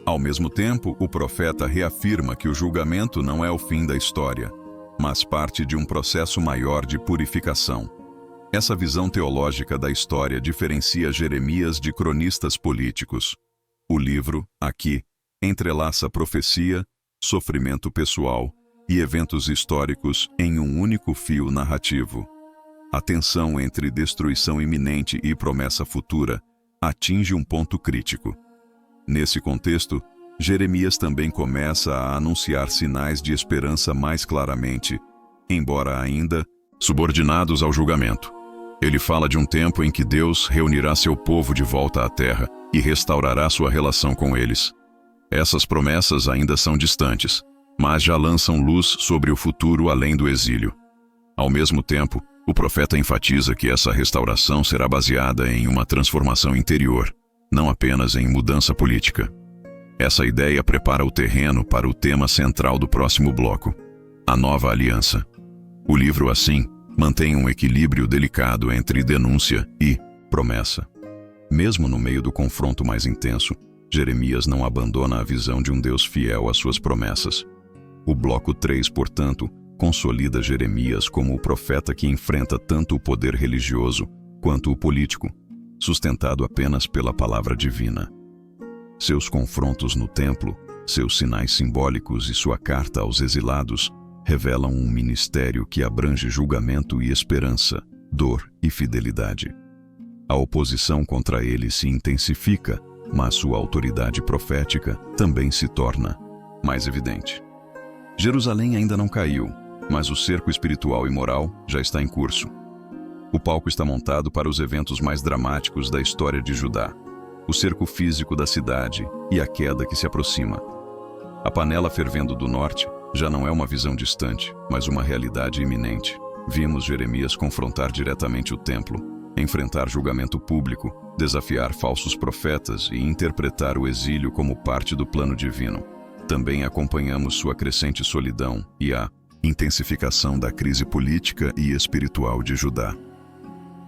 Ao mesmo tempo, o profeta reafirma que o julgamento não é o fim da história. mas parte de um processo maior de purificação. Essa visão teológica da história diferencia Jeremias de cronistas políticos. O livro, aqui, entrelaça profecia, sofrimento pessoal e eventos históricos em um único fio narrativo. A tensão entre destruição iminente e promessa futura atinge um ponto crítico. Nesse contexto, Jeremias também começa a anunciar sinais de esperança mais claramente, embora ainda subordinados ao julgamento. Ele fala de um tempo em que Deus reunirá seu povo de volta à terra e restaurará sua relação com eles. Essas promessas ainda são distantes, mas já lançam luz sobre o futuro além do exílio. Ao mesmo tempo, o profeta enfatiza que essa restauração será baseada em uma transformação interior, não apenas em mudança política. Essa ideia prepara o terreno para o tema central do próximo bloco, a nova aliança. O livro, assim, mantém um equilíbrio delicado entre denúncia e promessa. Mesmo no meio do confronto mais intenso, Jeremias não abandona a visão de um Deus fiel às suas promessas. O bloco 3, portanto, consolida Jeremias como o profeta que enfrenta tanto o poder religioso quanto o político, sustentado apenas pela palavra divina. Seus confrontos no templo, seus sinais simbólicos e sua carta aos exilados revelam um ministério que abrange julgamento e esperança, dor e fidelidade. A oposição contra ele se intensifica, mas sua autoridade profética também se torna mais evidente. Jerusalém ainda não caiu, mas o cerco espiritual e moral já está em curso. O palco está montado para os eventos mais dramáticos da história de Judá: o cerco físico da cidade e a queda que se aproxima. A panela fervendo do norte já não é uma visão distante, mas uma realidade iminente. Vimos Jeremias confrontar diretamente o templo, enfrentar julgamento público, desafiar falsos profetas e interpretar o exílio como parte do plano divino. Também acompanhamos sua crescente solidão e a intensificação da crise política e espiritual de Judá.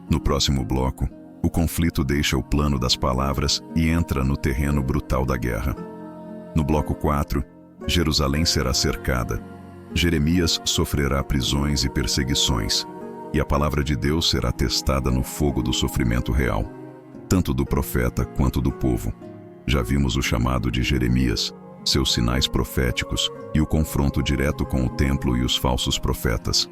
No próximo bloco, o conflito deixa o plano das palavras e entra no terreno brutal da guerra. No bloco 4, Jerusalém será cercada. Jeremias sofrerá prisões e perseguições, e a palavra de Deus será testada no fogo do sofrimento real, tanto do profeta quanto do povo. Já vimos o chamado de Jeremias, seus sinais proféticos e o confronto direto com o templo e os falsos profetas.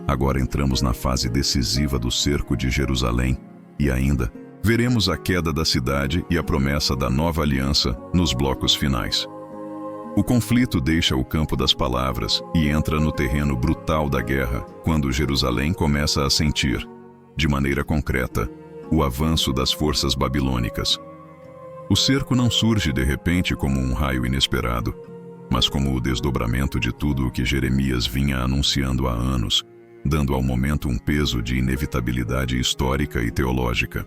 Agora entramos na fase decisiva do cerco de Jerusalém e ainda veremos a queda da cidade e a promessa da nova aliança nos blocos finais. O conflito deixa o campo das palavras e entra no terreno brutal da guerra quando Jerusalém começa a sentir, de maneira concreta, o avanço das forças babilônicas. O cerco não surge de repente como um raio inesperado, mas como o desdobramento de tudo o que Jeremias vinha anunciando há anos, dando ao momento um peso de inevitabilidade histórica e teológica.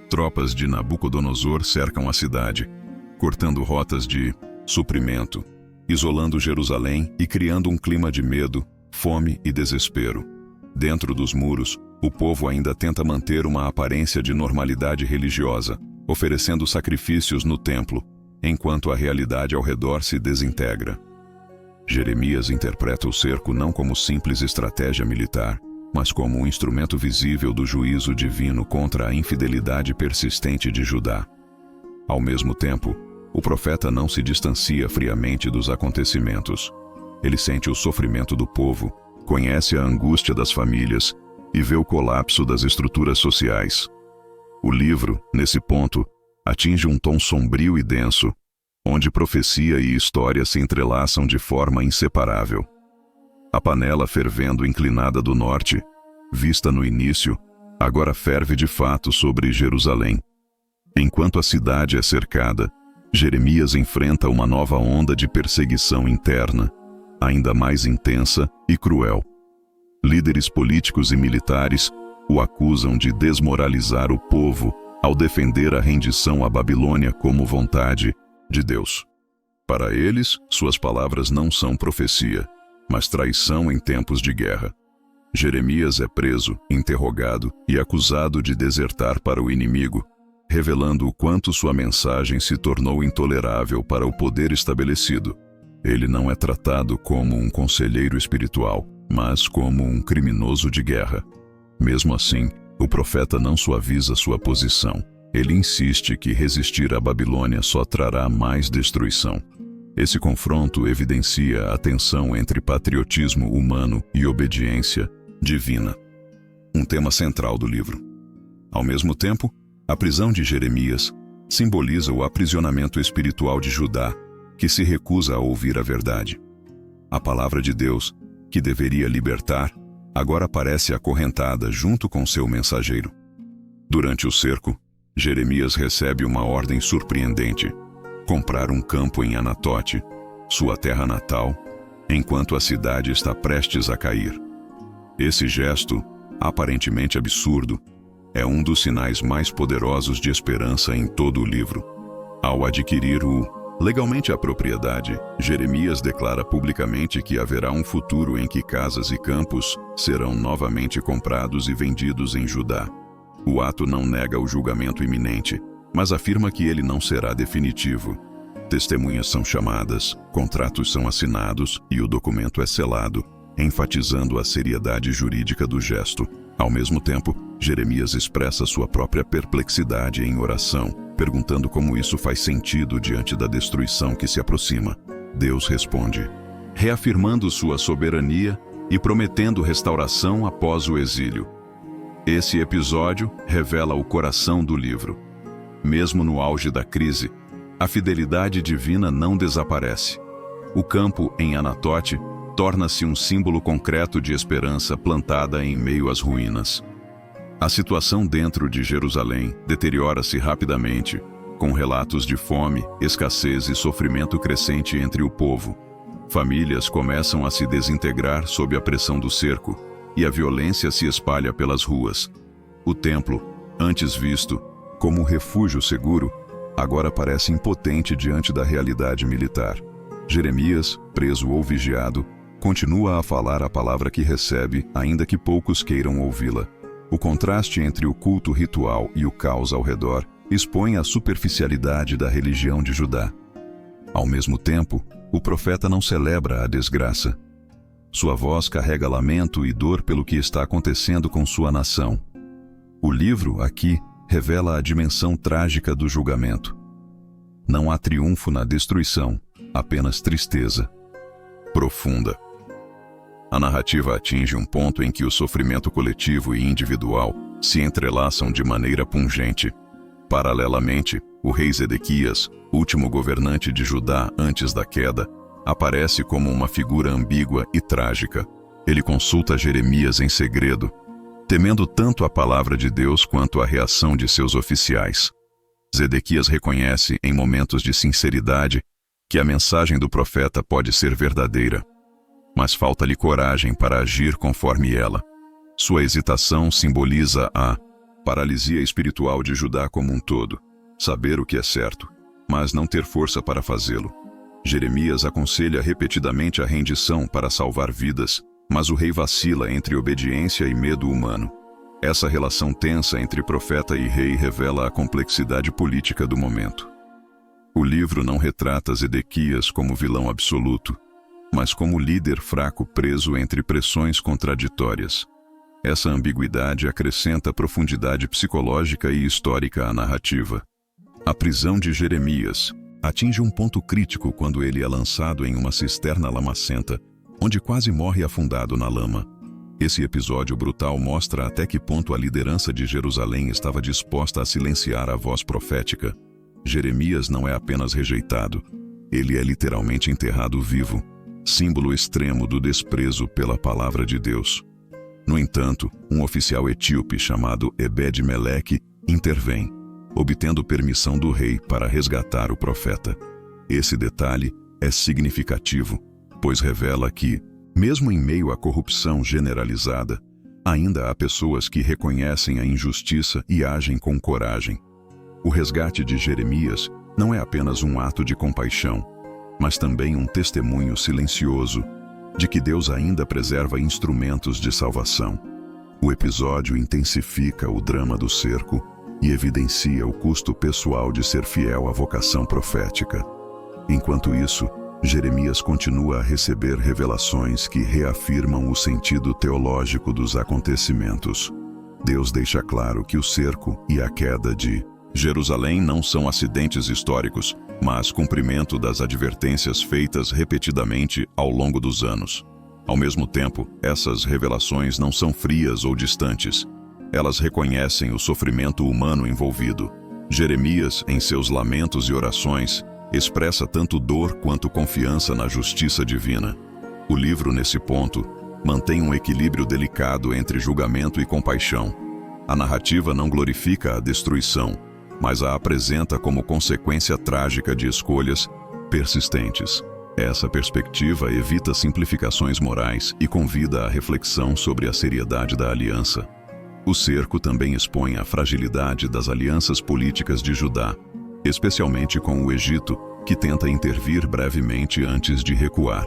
Tropas de Nabucodonosor cercam a cidade, cortando rotas de suprimento, isolando Jerusalém e criando um clima de medo, fome e desespero. Dentro dos muros, o povo ainda tenta manter uma aparência de normalidade religiosa, oferecendo sacrifícios no templo, enquanto a realidade ao redor se desintegra. Jeremias interpreta o cerco não como simples estratégia militar, mas como um instrumento visível do juízo divino contra a infidelidade persistente de Judá. Ao mesmo tempo, o profeta não se distancia friamente dos acontecimentos. Ele sente o sofrimento do povo, conhece a angústia das famílias e vê o colapso das estruturas sociais. O livro, nesse ponto, atinge um tom sombrio e denso, onde profecia e história se entrelaçam de forma inseparável. A panela fervendo inclinada do norte, vista no início, agora ferve de fato sobre Jerusalém. Enquanto a cidade é cercada, Jeremias enfrenta uma nova onda de perseguição interna, ainda mais intensa e cruel. Líderes políticos e militares o acusam de desmoralizar o povo ao defender a rendição à Babilônia como vontade de Deus. Para eles, suas palavras não são profecia, mas traição em tempos de guerra. Jeremias é preso, interrogado e acusado de desertar para o inimigo, revelando o quanto sua mensagem se tornou intolerável para o poder estabelecido. Ele não é tratado como um conselheiro espiritual, mas como um criminoso de guerra. Mesmo assim, o profeta não suaviza sua posição. Ele insiste que resistir à Babilônia só trará mais destruição. Esse confronto evidencia a tensão entre patriotismo humano e obediência divina, um tema central do livro. Ao mesmo tempo, a prisão de Jeremias simboliza o aprisionamento espiritual de Judá, que se recusa a ouvir a verdade. A palavra de Deus, que deveria libertar, agora parece acorrentada junto com seu mensageiro. Durante o cerco, Jeremias recebe uma ordem surpreendente: comprar um campo em Anatote, sua terra natal, enquanto a cidade está prestes a cair. Esse gesto, aparentemente absurdo, é um dos sinais mais poderosos de esperança em todo o livro. Ao adquirir legalmente a propriedade, Jeremias declara publicamente que haverá um futuro em que casas e campos serão novamente comprados e vendidos em Judá. O ato não nega o julgamento iminente, mas afirma que ele não será definitivo. Testemunhas são chamadas, contratos são assinados e o documento é selado, enfatizando a seriedade jurídica do gesto. Ao mesmo tempo, Jeremias expressa sua própria perplexidade em oração, perguntando como isso faz sentido diante da destruição que se aproxima. Deus responde, reafirmando sua soberania e prometendo restauração após o exílio. Esse episódio revela o coração do livro. Mesmo no auge da crise, a fidelidade divina não desaparece. O campo em Anatote torna-se um símbolo concreto de esperança plantada em meio às ruínas. A situação dentro de Jerusalém deteriora-se rapidamente, com relatos de fome, escassez e sofrimento crescente entre o povo. Famílias começam a se desintegrar sob a pressão do cerco, e a violência se espalha pelas ruas. O templo, antes visto como um refúgio seguro, agora parece impotente diante da realidade militar. Jeremias, preso ou vigiado, continua a falar a palavra que recebe, ainda que poucos queiram ouvi-la. O contraste entre o culto ritual e o caos ao redor expõe a superficialidade da religião de Judá. Ao mesmo tempo, o profeta não celebra a desgraça. Sua voz carrega lamento e dor pelo que está acontecendo com sua nação. O livro, aqui, revela a dimensão trágica do julgamento. Não há triunfo na destruição, apenas tristeza profunda. A narrativa atinge um ponto em que o sofrimento coletivo e individual se entrelaçam de maneira pungente. Paralelamente, o rei Zedequias, último governante de Judá antes da queda, aparece como uma figura ambígua e trágica. Ele consulta Jeremias em segredo, temendo tanto a palavra de Deus quanto a reação de seus oficiais. Zedequias reconhece, em momentos de sinceridade, que a mensagem do profeta pode ser verdadeira, mas falta-lhe coragem para agir conforme ela. Sua hesitação simboliza a paralisia espiritual de Judá como um todo, saber o que é certo, mas não ter força para fazê-lo. Jeremias aconselha repetidamente a rendição para salvar vidas, mas o rei vacila entre obediência e medo humano. Essa relação tensa entre profeta e rei revela a complexidade política do momento. O livro não retrata Zedequias como vilão absoluto, mas como líder fraco preso entre pressões contraditórias. Essa ambiguidade acrescenta profundidade psicológica e histórica à narrativa. A prisão de Jeremias atinge um ponto crítico quando ele é lançado em uma cisterna lamacenta, onde quase morre afundado na lama. Esse episódio brutal mostra até que ponto a liderança de Jerusalém estava disposta a silenciar a voz profética. Jeremias não é apenas rejeitado, ele é literalmente enterrado vivo, símbolo extremo do desprezo pela palavra de Deus. No entanto, um oficial etíope chamado Ebed-Meleque intervém, obtendo permissão do rei para resgatar o profeta. Esse detalhe é significativo, pois revela que, mesmo em meio à corrupção generalizada, ainda há pessoas que reconhecem a injustiça e agem com coragem. O resgate de Jeremias não é apenas um ato de compaixão, mas também um testemunho silencioso de que Deus ainda preserva instrumentos de salvação. O episódio intensifica o drama do cerco e evidencia o custo pessoal de ser fiel à vocação profética. Enquanto isso, Jeremias continua a receber revelações que reafirmam o sentido teológico dos acontecimentos. Deus deixa claro que o cerco e a queda de Jerusalém não são acidentes históricos, mas cumprimento das advertências feitas repetidamente ao longo dos anos. Ao mesmo tempo, essas revelações não são frias ou distantes. Elas reconhecem o sofrimento humano envolvido. Jeremias, em seus lamentos e orações, expressa tanto dor quanto confiança na justiça divina. O livro, nesse ponto, mantém um equilíbrio delicado entre julgamento e compaixão. A narrativa não glorifica a destruição, mas a apresenta como consequência trágica de escolhas persistentes. Essa perspectiva evita simplificações morais e convida à reflexão sobre a seriedade da aliança. O cerco também expõe a fragilidade das alianças políticas de Judá, especialmente com o Egito, que tenta intervir brevemente antes de recuar.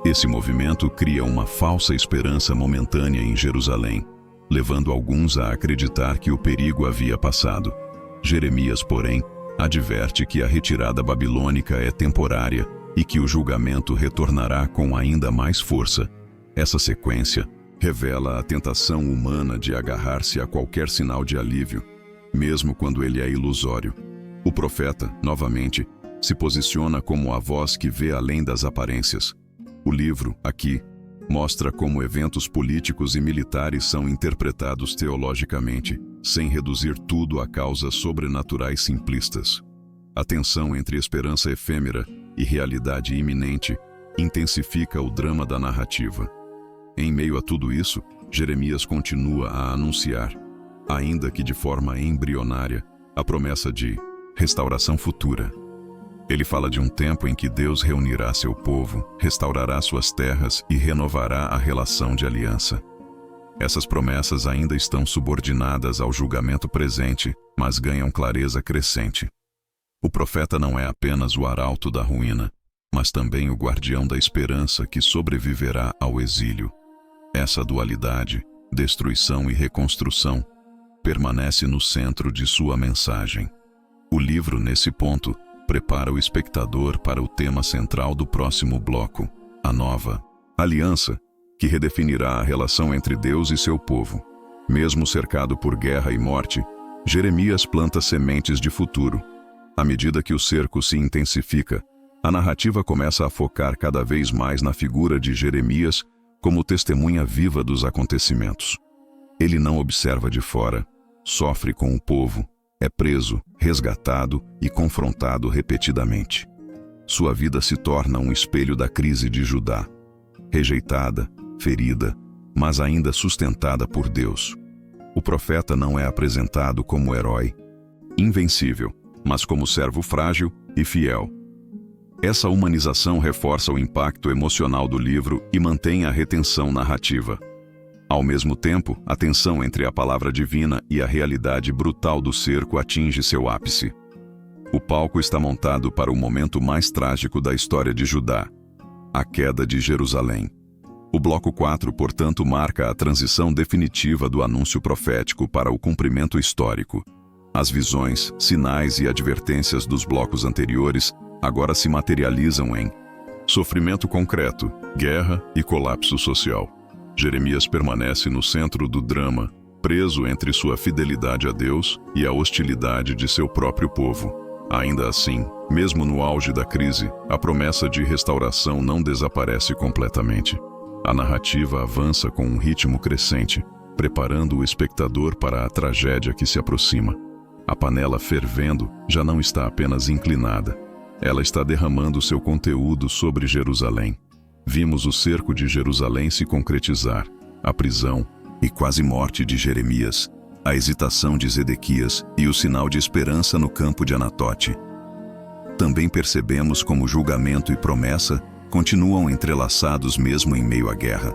Esse movimento cria uma falsa esperança momentânea em Jerusalém, levando alguns a acreditar que o perigo havia passado. Jeremias, porém, adverte que a retirada babilônica é temporária e que o julgamento retornará com ainda mais força. Essa sequência revela a tentação humana de agarrar-se a qualquer sinal de alívio, mesmo quando ele é ilusório. O profeta, novamente, se posiciona como a voz que vê além das aparências. O livro, aqui, mostra como eventos políticos e militares são interpretados teologicamente, sem reduzir tudo a causas sobrenaturais simplistas. A tensão entre esperança efêmera e realidade iminente intensifica o drama da narrativa. Em meio a tudo isso, Jeremias continua a anunciar, ainda que de forma embrionária, a promessa de restauração futura. Ele fala de um tempo em que Deus reunirá seu povo, restaurará suas terras e renovará a relação de aliança. Essas promessas ainda estão subordinadas ao julgamento presente, mas ganham clareza crescente. O profeta não é apenas o arauto da ruína, mas também o guardião da esperança que sobreviverá ao exílio. Essa dualidade, destruição e reconstrução, permanece no centro de sua mensagem. O livro, nesse ponto, prepara o espectador para o tema central do próximo bloco, a nova aliança, que redefinirá a relação entre Deus e seu povo. Mesmo cercado por guerra e morte, Jeremias planta sementes de futuro. À medida que o cerco se intensifica, a narrativa começa a focar cada vez mais na figura de Jeremias como testemunha viva dos acontecimentos. Ele não observa de fora, sofre com o povo, é preso, resgatado e confrontado repetidamente. Sua vida se torna um espelho da crise de Judá. Rejeitada, ferida, mas ainda sustentada por Deus. O profeta não é apresentado como herói, invencível, mas como servo frágil e fiel. Essa humanização reforça o impacto emocional do livro e mantém a retenção narrativa. Ao mesmo tempo, a tensão entre a palavra divina e a realidade brutal do cerco atinge seu ápice. O palco está montado para o momento mais trágico da história de Judá, a queda de Jerusalém. O bloco 4, portanto, marca a transição definitiva do anúncio profético para o cumprimento histórico. As visões, sinais e advertências dos blocos anteriores agora se materializam em sofrimento concreto, guerra e colapso social. Jeremias permanece no centro do drama, preso entre sua fidelidade a Deus e a hostilidade de seu próprio povo. Ainda assim, mesmo no auge da crise, a promessa de restauração não desaparece completamente. A narrativa avança com um ritmo crescente, preparando o espectador para a tragédia que se aproxima. A panela fervendo já não está apenas inclinada. Ela está derramando seu conteúdo sobre Jerusalém. Vimos o cerco de Jerusalém se concretizar, a prisão e quase morte de Jeremias, a hesitação de Zedequias e o sinal de esperança no campo de Anatote. Também percebemos como julgamento e promessa continuam entrelaçados mesmo em meio à guerra.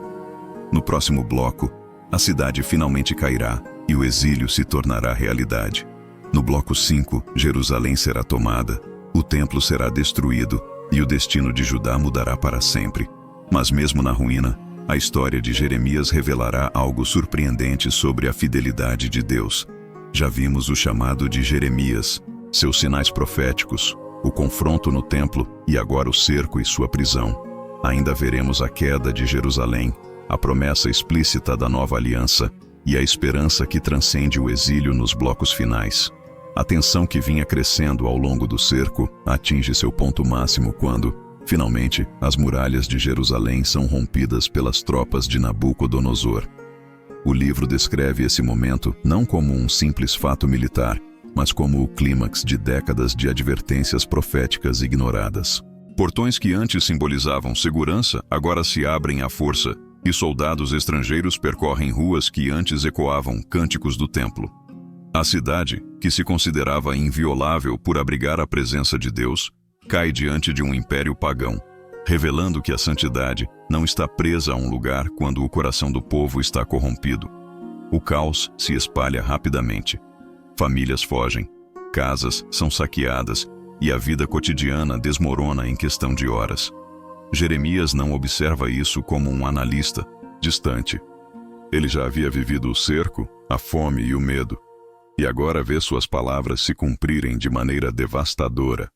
No próximo bloco, a cidade finalmente cairá e o exílio se tornará realidade. No bloco 5, Jerusalém será tomada, o templo será destruído e o destino de Judá mudará para sempre. Mas mesmo na ruína, a história de Jeremias revelará algo surpreendente sobre a fidelidade de Deus. Já vimos o chamado de Jeremias, seus sinais proféticos, o confronto no templo e agora o cerco e sua prisão. Ainda veremos a queda de Jerusalém, a promessa explícita da nova aliança e a esperança que transcende o exílio nos blocos finais. A tensão que vinha crescendo ao longo do cerco atinge seu ponto máximo quando, finalmente, as muralhas de Jerusalém são rompidas pelas tropas de Nabucodonosor. O livro descreve esse momento não como um simples fato militar, mas como o clímax de décadas de advertências proféticas ignoradas. Portões que antes simbolizavam segurança agora se abrem à força, e soldados estrangeiros percorrem ruas que antes ecoavam cânticos do templo. A cidade, que se considerava inviolável por abrigar a presença de Deus, cai diante de um império pagão, revelando que a santidade não está presa a um lugar quando o coração do povo está corrompido. O caos se espalha rapidamente. Famílias fogem, casas são saqueadas e a vida cotidiana desmorona em questão de horas. Jeremias não observa isso como um analista distante. Ele já havia vivido o cerco, a fome e o medo, e agora vê suas palavras se cumprirem de maneira devastadora.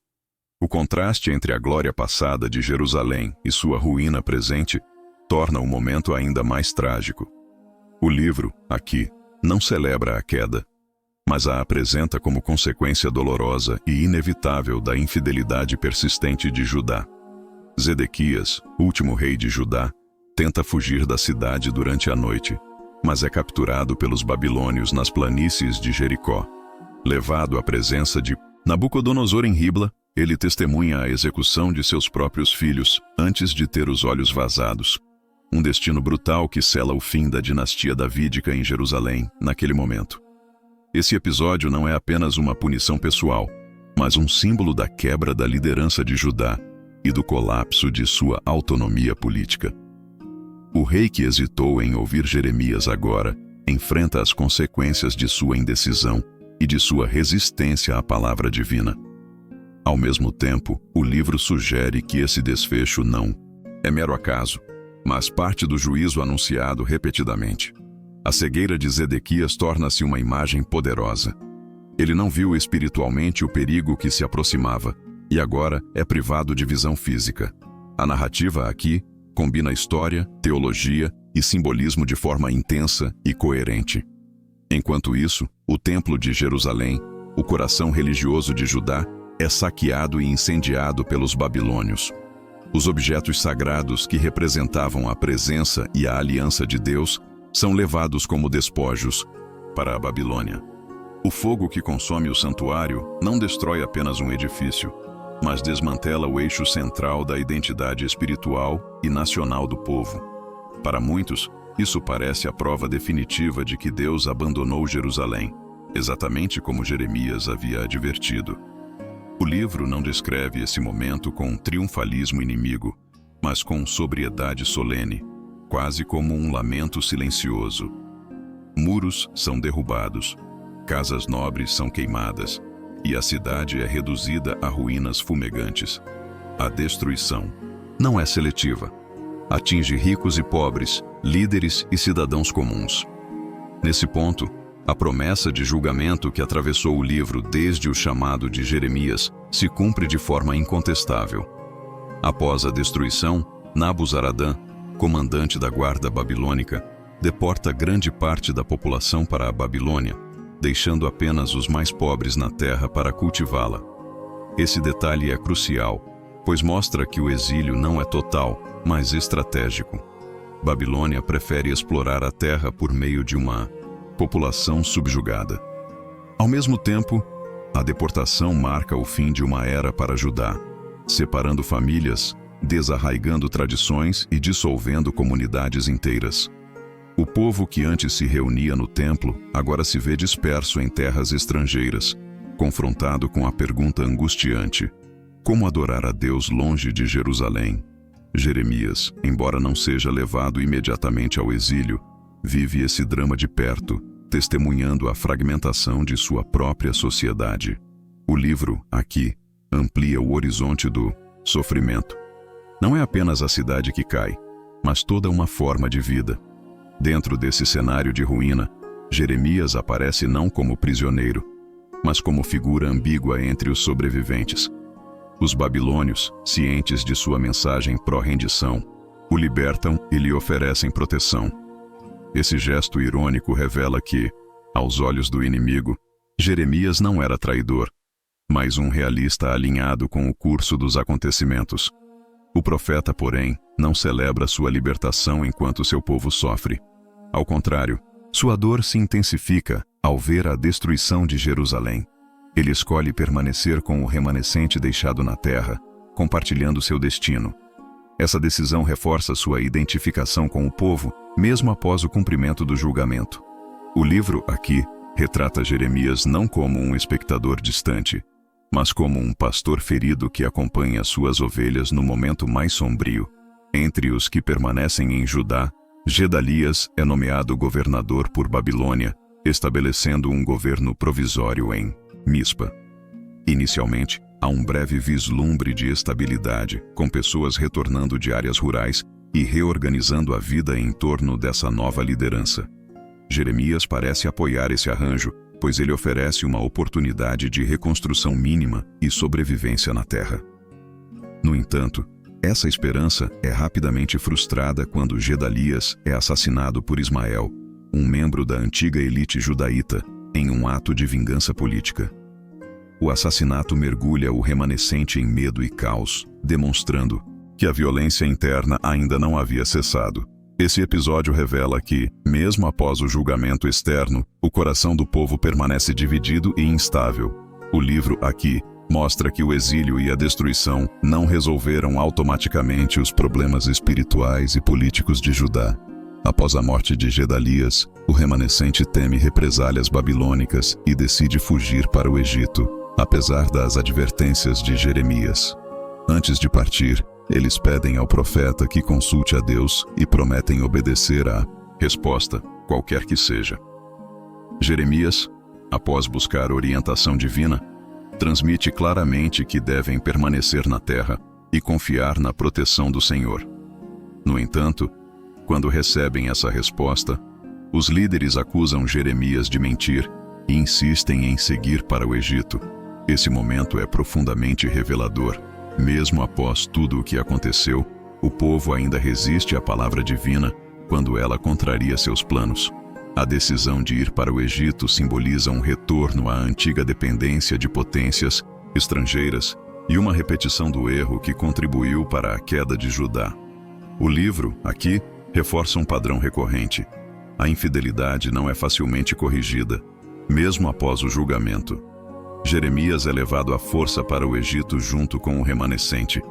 O contraste entre a glória passada de Jerusalém e sua ruína presente torna o momento ainda mais trágico. O livro, aqui, não celebra a queda, mas a apresenta como consequência dolorosa e inevitável da infidelidade persistente de Judá. Zedequias, último rei de Judá, tenta fugir da cidade durante a noite, mas é capturado pelos babilônios nas planícies de Jericó. Levado à presença de Nabucodonosor em Ribla, ele testemunha a execução de seus próprios filhos antes de ter os olhos vazados. Um destino brutal que sela o fim da dinastia davídica em Jerusalém, naquele momento. Esse episódio não é apenas uma punição pessoal, mas um símbolo da quebra da liderança de Judá e do colapso de sua autonomia política. O rei que hesitou em ouvir Jeremias agora enfrenta as consequências de sua indecisão e de sua resistência à palavra divina. Ao mesmo tempo, o livro sugere que esse desfecho não é mero acaso, mas parte do juízo anunciado repetidamente. A cegueira de Zedequias torna-se uma imagem poderosa. Ele não viu espiritualmente o perigo que se aproximava, e agora é privado de visão física. A narrativa aqui combina história, teologia e simbolismo de forma intensa e coerente. Enquanto isso, o Templo de Jerusalém, o coração religioso de Judá, é saqueado e incendiado pelos babilônios. Os objetos sagrados que representavam a presença e a aliança de Deus são levados como despojos para a Babilônia. O fogo que consome o santuário não destrói apenas um edifício, mas desmantela o eixo central da identidade espiritual e nacional do povo. Para muitos, isso parece a prova definitiva de que Deus abandonou Jerusalém, exatamente como Jeremias havia advertido. O livro não descreve esse momento com um triunfalismo inimigo, mas com sobriedade solene, quase como um lamento silencioso. Muros são derrubados, casas nobres são queimadas, e a cidade é reduzida a ruínas fumegantes. A destruição não é seletiva. Atinge ricos e pobres, líderes e cidadãos comuns. Nesse ponto, a promessa de julgamento que atravessou o livro desde o chamado de Jeremias se cumpre de forma incontestável. Após a destruição, Nabuzaradã, comandante da guarda babilônica, deporta grande parte da população para a Babilônia, deixando apenas os mais pobres na terra para cultivá-la. Esse detalhe é crucial, pois mostra que o exílio não é total, mas estratégico. Babilônia prefere explorar a terra por meio de uma população subjugada. Ao mesmo tempo, a deportação marca o fim de uma era para Judá, separando famílias, desarraigando tradições e dissolvendo comunidades inteiras. O povo que antes se reunia no templo agora se vê disperso em terras estrangeiras, confrontado com a pergunta angustiante: como adorar a Deus longe de Jerusalém? Jeremias, embora não seja levado imediatamente ao exílio, vive esse drama de perto, testemunhando a fragmentação de sua própria sociedade. O livro, aqui, amplia o horizonte do sofrimento. Não é apenas a cidade que cai, mas toda uma forma de vida. Dentro desse cenário de ruína, Jeremias aparece não como prisioneiro, mas como figura ambígua entre os sobreviventes. Os babilônios, cientes de sua mensagem pró-rendição, o libertam e lhe oferecem proteção. Esse gesto irônico revela que, aos olhos do inimigo, Jeremias não era traidor, mas um realista alinhado com o curso dos acontecimentos. O profeta, porém, não celebra sua libertação enquanto seu povo sofre. Ao contrário, sua dor se intensifica ao ver a destruição de Jerusalém. Ele escolhe permanecer com o remanescente deixado na terra, compartilhando seu destino. Essa decisão reforça sua identificação com o povo, mesmo após o cumprimento do julgamento. O livro, aqui, retrata Jeremias não como um espectador distante, mas como um pastor ferido que acompanha suas ovelhas no momento mais sombrio. Entre os que permanecem em Judá, Gedalias é nomeado governador por Babilônia, estabelecendo um governo provisório em Mispa. Inicialmente, há um breve vislumbre de estabilidade, com pessoas retornando de áreas rurais e reorganizando a vida em torno dessa nova liderança. Jeremias parece apoiar esse arranjo, pois ele oferece uma oportunidade de reconstrução mínima e sobrevivência na terra. No entanto, essa esperança é rapidamente frustrada quando Gedalias é assassinado por Ismael, um membro da antiga elite judaíta, em um ato de vingança política. O assassinato mergulha o remanescente em medo e caos, demonstrando que a violência interna ainda não havia cessado. Esse episódio revela que, mesmo após o julgamento externo, o coração do povo permanece dividido e instável. O livro, aqui, mostra que o exílio e a destruição não resolveram automaticamente os problemas espirituais e políticos de Judá. Após a morte de Gedalias, o remanescente teme represálias babilônicas e decide fugir para o Egito, apesar das advertências de Jeremias. Antes de partir, eles pedem ao profeta que consulte a Deus e prometem obedecer à resposta, qualquer que seja. Jeremias, após buscar orientação divina, transmite claramente que devem permanecer na terra e confiar na proteção do Senhor. No entanto, quando recebem essa resposta, os líderes acusam Jeremias de mentir e insistem em seguir para o Egito. Esse momento é profundamente revelador. Mesmo após tudo o que aconteceu, o povo ainda resiste à palavra divina quando ela contraria seus planos. A decisão de ir para o Egito simboliza um retorno à antiga dependência de potências estrangeiras e uma repetição do erro que contribuiu para a queda de Judá. O livro, aqui, reforça um padrão recorrente. A infidelidade não é facilmente corrigida, mesmo após o julgamento. Jeremias é levado à força para o Egito junto com o remanescente,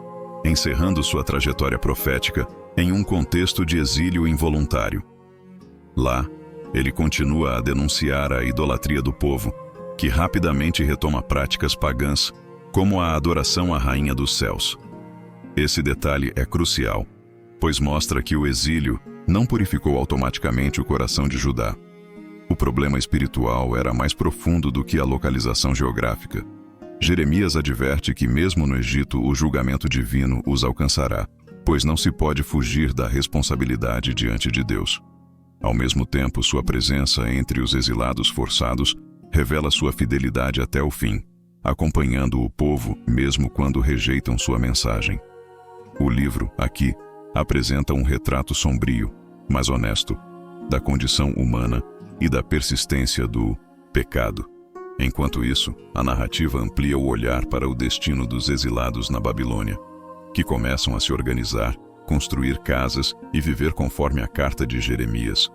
encerrando sua trajetória profética em um contexto de exílio involuntário. Lá, ele continua a denunciar a idolatria do povo, que rapidamente retoma práticas pagãs, como a adoração à Rainha dos Céus. Esse detalhe é crucial, pois mostra que o exílio não purificou automaticamente o coração de Judá. O problema espiritual era mais profundo do que a localização geográfica. Jeremias adverte que mesmo no Egito o julgamento divino os alcançará, pois não se pode fugir da responsabilidade diante de Deus. Ao mesmo tempo, sua presença entre os exilados forçados revela sua fidelidade até o fim, acompanhando o povo mesmo quando rejeitam sua mensagem. O livro, aqui, apresenta um retrato sombrio, mas honesto, da condição humana e da persistência do pecado. Enquanto isso, a narrativa amplia o olhar para o destino dos exilados na Babilônia, que começam a se organizar, construir casas e viver conforme a carta de Jeremias.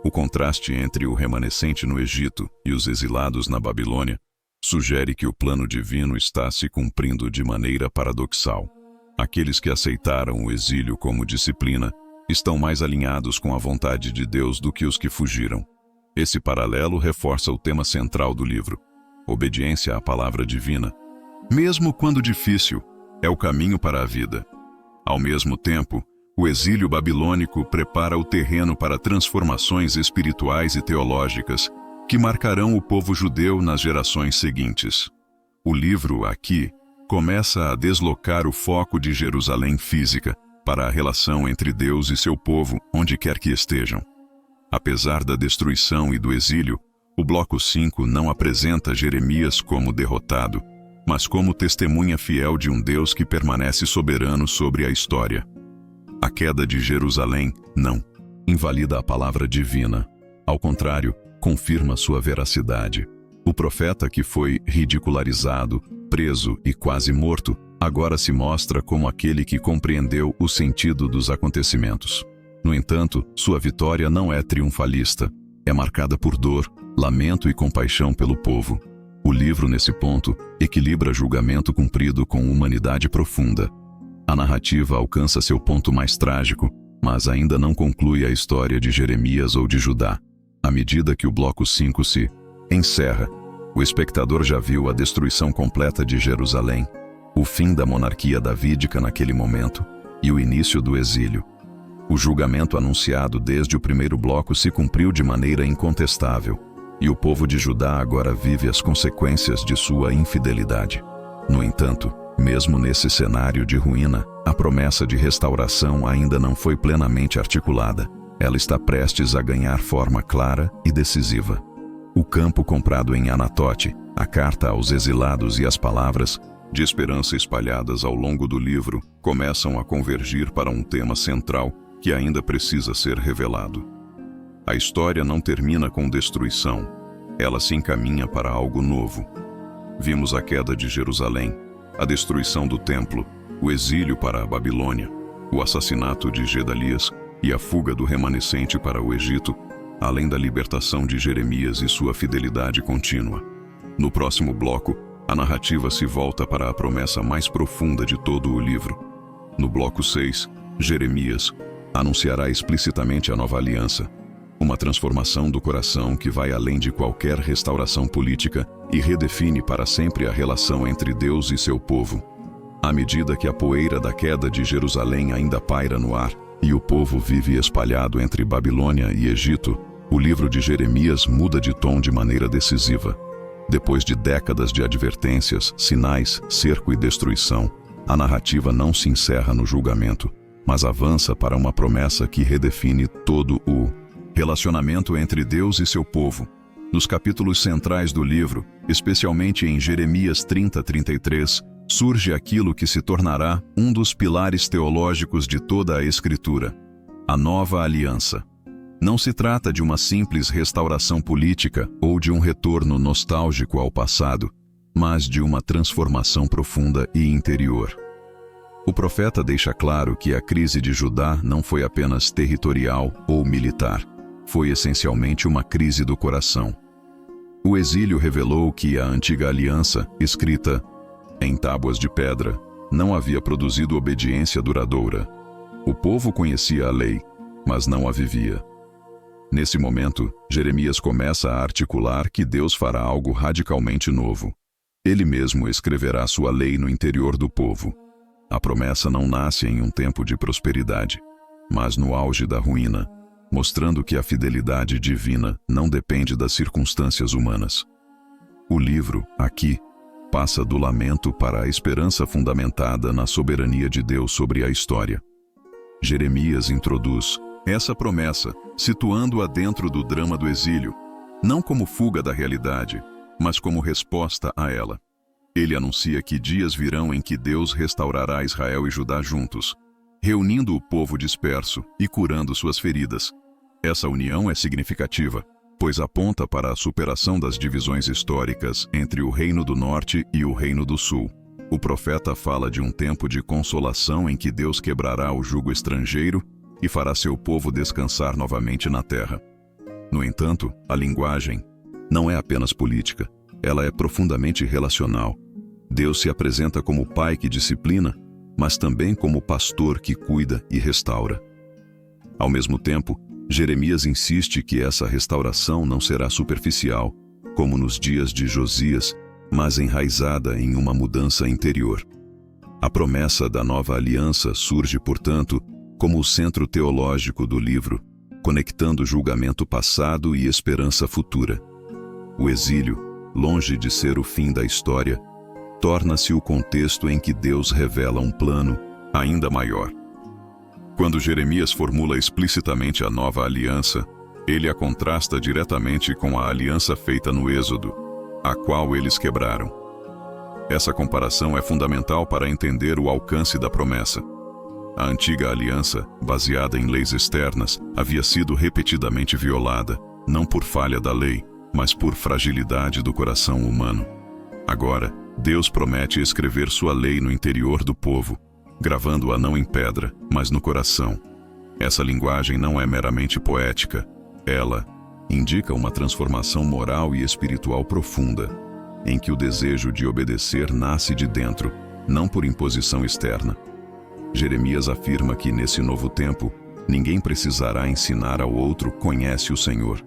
O contraste entre o remanescente no Egito e os exilados na Babilônia sugere que o plano divino está se cumprindo de maneira paradoxal. Aqueles que aceitaram o exílio como disciplina estão mais alinhados com a vontade de Deus do que os que fugiram. Esse paralelo reforça o tema central do livro: obediência à palavra divina. Mesmo quando difícil, é o caminho para a vida. Ao mesmo tempo, o exílio babilônico prepara o terreno para transformações espirituais e teológicas que marcarão o povo judeu nas gerações seguintes. O livro, aqui, começa a deslocar o foco de Jerusalém física para a relação entre Deus e seu povo, onde quer que estejam. Apesar da destruição e do exílio, o bloco 5 não apresenta Jeremias como derrotado, mas como testemunha fiel de um Deus que permanece soberano sobre a história. A queda de Jerusalém não invalida a palavra divina. Ao contrário, confirma sua veracidade. O profeta que foi ridicularizado, preso e quase morto, agora se mostra como aquele que compreendeu o sentido dos acontecimentos. No entanto, sua vitória não é triunfalista. É marcada por dor, lamento e compaixão pelo povo. O livro, nesse ponto, equilibra julgamento cumprido com humanidade profunda. A narrativa alcança seu ponto mais trágico, mas ainda não conclui a história de Jeremias ou de Judá. À medida que o bloco 5 se encerra, o espectador já viu a destruição completa de Jerusalém, o fim da monarquia davídica naquele momento e o início do exílio. O julgamento anunciado desde o primeiro bloco se cumpriu de maneira incontestável, e o povo de Judá agora vive as consequências de sua infidelidade. No entanto, mesmo nesse cenário de ruína, a promessa de restauração ainda não foi plenamente articulada. Ela está prestes a ganhar forma clara e decisiva. O campo comprado em Anatote, a carta aos exilados e as palavras de esperança espalhadas ao longo do livro começam a convergir para um tema central que ainda precisa ser revelado. A história não termina com destruição, ela se encaminha para algo novo. Vimos a queda de Jerusalém, a destruição do templo, o exílio para a Babilônia, o assassinato de Gedalias e a fuga do remanescente para o Egito, além da libertação de Jeremias e sua fidelidade contínua. No próximo bloco, a narrativa se volta para a promessa mais profunda de todo o livro. No bloco 6, Jeremias anunciará explicitamente a nova aliança, uma transformação do coração que vai além de qualquer restauração política e redefine para sempre a relação entre Deus e seu povo. À medida que a poeira da queda de Jerusalém ainda paira no ar e o povo vive espalhado entre Babilônia e Egito, o livro de Jeremias muda de tom de maneira decisiva. Depois de décadas de advertências, sinais, cerco e destruição, a narrativa não se encerra no julgamento, mas avança para uma promessa que redefine todo o relacionamento entre Deus e seu povo. Nos capítulos centrais do livro, especialmente em Jeremias 30-33, surge aquilo que se tornará um dos pilares teológicos de toda a Escritura: a nova aliança. Não se trata de uma simples restauração política ou de um retorno nostálgico ao passado, mas de uma transformação profunda e interior. O profeta deixa claro que a crise de Judá não foi apenas territorial ou militar, foi essencialmente uma crise do coração. O exílio revelou que a antiga aliança, escrita em tábuas de pedra, não havia produzido obediência duradoura. O povo conhecia a lei, mas não a vivia. Nesse momento, Jeremias começa a articular que Deus fará algo radicalmente novo. Ele mesmo escreverá sua lei no interior do povo. A promessa não nasce em um tempo de prosperidade, mas no auge da ruína, mostrando que a fidelidade divina não depende das circunstâncias humanas. O livro, aqui, passa do lamento para a esperança fundamentada na soberania de Deus sobre a história. Jeremias introduz essa promessa, situando-a dentro do drama do exílio, não como fuga da realidade, mas como resposta a ela. Ele anuncia que dias virão em que Deus restaurará Israel e Judá juntos, reunindo o povo disperso e curando suas feridas. Essa união é significativa, pois aponta para a superação das divisões históricas entre o Reino do Norte e o Reino do Sul. O profeta fala de um tempo de consolação em que Deus quebrará o jugo estrangeiro e fará seu povo descansar novamente na terra. No entanto, a linguagem não é apenas política, ela é profundamente relacional. Deus se apresenta como pai que disciplina, mas também como pastor que cuida e restaura. Ao mesmo tempo, Jeremias insiste que essa restauração não será superficial, como nos dias de Josias, mas enraizada em uma mudança interior. A promessa da nova aliança surge, portanto, como o centro teológico do livro, conectando julgamento passado e esperança futura. O exílio, longe de ser o fim da história, torna-se o contexto em que Deus revela um plano ainda maior. Quando Jeremias formula explicitamente a nova aliança, ele a contrasta diretamente com a aliança feita no Êxodo, a qual eles quebraram. Essa comparação é fundamental para entender o alcance da promessa. A antiga aliança, baseada em leis externas, havia sido repetidamente violada, não por falha da lei, mas por fragilidade do coração humano. Agora, Deus promete escrever sua lei no interior do povo, gravando-a não em pedra, mas no coração. Essa linguagem não é meramente poética. Ela indica uma transformação moral e espiritual profunda, em que o desejo de obedecer nasce de dentro, não por imposição externa. Jeremias afirma que nesse novo tempo, ninguém precisará ensinar ao outro "conhece o Senhor",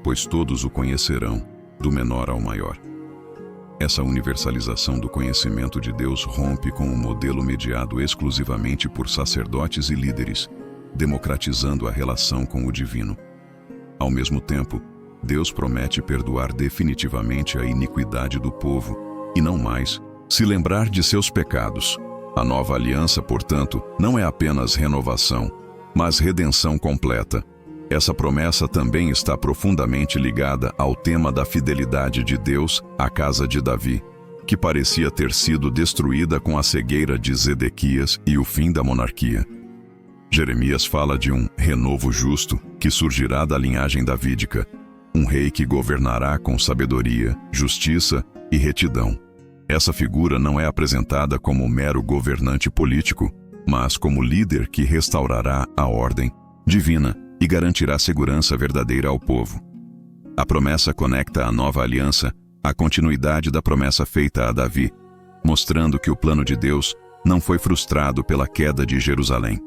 pois todos o conhecerão, do menor ao maior. Essa universalização do conhecimento de Deus rompe com o modelo mediado exclusivamente por sacerdotes e líderes, democratizando a relação com o divino. Ao mesmo tempo, Deus promete perdoar definitivamente a iniquidade do povo, e não mais se lembrar de seus pecados. A nova aliança, portanto, não é apenas renovação, mas redenção completa. Essa promessa também está profundamente ligada ao tema da fidelidade de Deus à casa de Davi, que parecia ter sido destruída com a cegueira de Zedequias e o fim da monarquia. Jeremias fala de um renovo justo que surgirá da linhagem davídica, um rei que governará com sabedoria, justiça e retidão. Essa figura não é apresentada como mero governante político, mas como líder que restaurará a ordem divina e garantirá segurança verdadeira ao povo. A promessa conecta a nova aliança à continuidade da promessa feita a Davi, mostrando que o plano de Deus não foi frustrado pela queda de Jerusalém.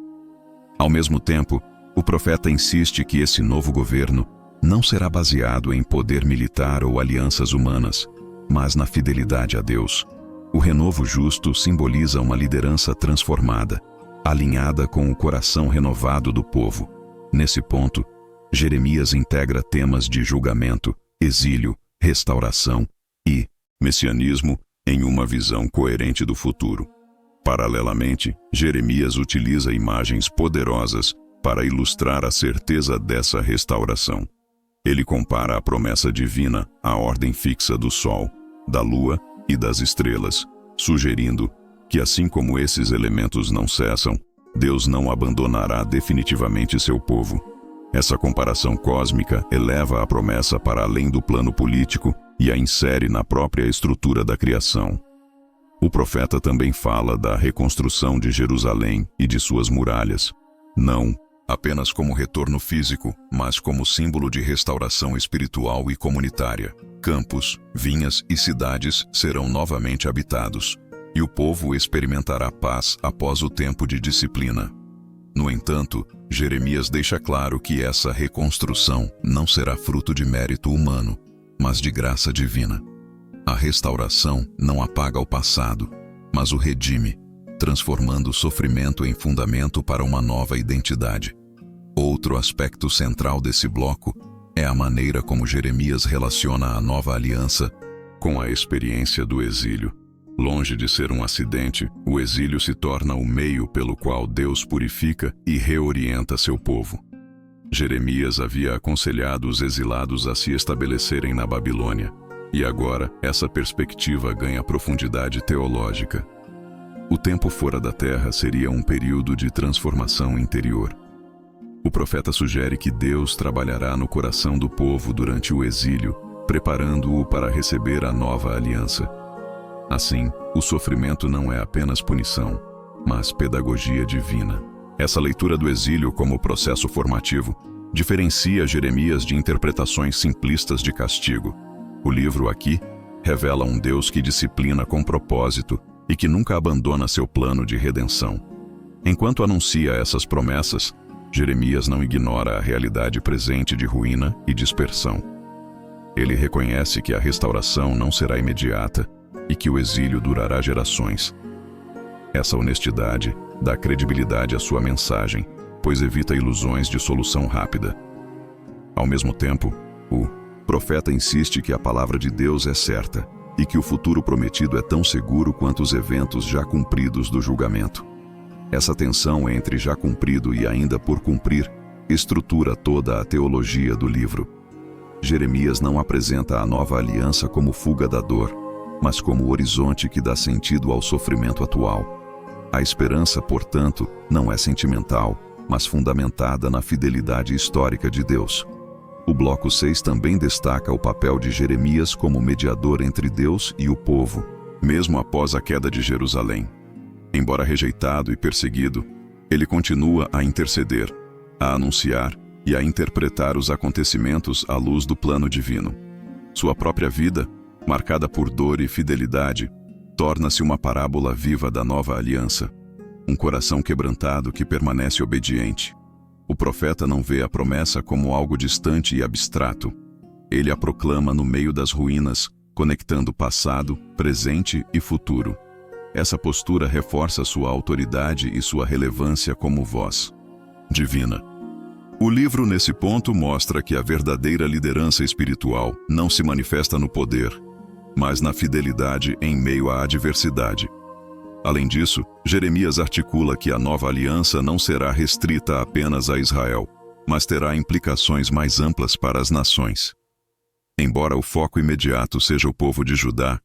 Ao mesmo tempo, o profeta insiste que esse novo governo não será baseado em poder militar ou alianças humanas, mas na fidelidade a Deus. O renovo justo simboliza uma liderança transformada, alinhada com o coração renovado do povo. Nesse ponto, Jeremias integra temas de julgamento, exílio, restauração e messianismo em uma visão coerente do futuro. Paralelamente, Jeremias utiliza imagens poderosas para ilustrar a certeza dessa restauração. Ele compara a promessa divina à ordem fixa do sol, da lua e das estrelas, sugerindo que, assim como esses elementos não cessam, Deus não abandonará definitivamente seu povo. Essa comparação cósmica eleva a promessa para além do plano político e a insere na própria estrutura da criação. O profeta também fala da reconstrução de Jerusalém e de suas muralhas, não apenas como retorno físico, mas como símbolo de restauração espiritual e comunitária. Campos, vinhas e cidades serão novamente habitados, e o povo experimentará paz após o tempo de disciplina. No entanto, Jeremias deixa claro que essa reconstrução não será fruto de mérito humano, mas de graça divina. A restauração não apaga o passado, mas o redime, transformando o sofrimento em fundamento para uma nova identidade. Outro aspecto central desse bloco é a maneira como Jeremias relaciona a nova aliança com a experiência do exílio. Longe de ser um acidente, o exílio se torna o meio pelo qual Deus purifica e reorienta seu povo. Jeremias havia aconselhado os exilados a se estabelecerem na Babilônia, e agora essa perspectiva ganha profundidade teológica. O tempo fora da terra seria um período de transformação interior. O profeta sugere que Deus trabalhará no coração do povo durante o exílio, preparando-o para receber a nova aliança. Assim, o sofrimento não é apenas punição, mas pedagogia divina. Essa leitura do exílio como processo formativo diferencia Jeremias de interpretações simplistas de castigo. O livro aqui revela um Deus que disciplina com propósito e que nunca abandona seu plano de redenção. Enquanto anuncia essas promessas, Jeremias não ignora a realidade presente de ruína e dispersão. Ele reconhece que a restauração não será imediata e que o exílio durará gerações. Essa honestidade dá credibilidade à sua mensagem, pois evita ilusões de solução rápida. Ao mesmo tempo, o profeta insiste que a palavra de Deus é certa e que o futuro prometido é tão seguro quanto os eventos já cumpridos do julgamento. Essa tensão entre já cumprido e ainda por cumprir estrutura toda a teologia do livro. Jeremias não apresenta a nova aliança como fuga da dor, mas como o horizonte que dá sentido ao sofrimento atual. A esperança, portanto, não é sentimental, mas fundamentada na fidelidade histórica de Deus. O bloco 6 também destaca o papel de Jeremias como mediador entre Deus e o povo, mesmo após a queda de Jerusalém. Embora rejeitado e perseguido, ele continua a interceder, a anunciar e a interpretar os acontecimentos à luz do plano divino. Sua própria vida, marcada por dor e fidelidade, torna-se uma parábola viva da nova aliança, um coração quebrantado que permanece obediente. O profeta não vê a promessa como algo distante e abstrato. Ele a proclama no meio das ruínas, conectando passado, presente e futuro. Essa postura reforça sua autoridade e sua relevância como voz divina. O livro, nesse ponto, mostra que a verdadeira liderança espiritual não se manifesta no poder, mas na fidelidade em meio à adversidade. Além disso, Jeremias articula que a nova aliança não será restrita apenas a Israel, mas terá implicações mais amplas para as nações. Embora o foco imediato seja o povo de Judá,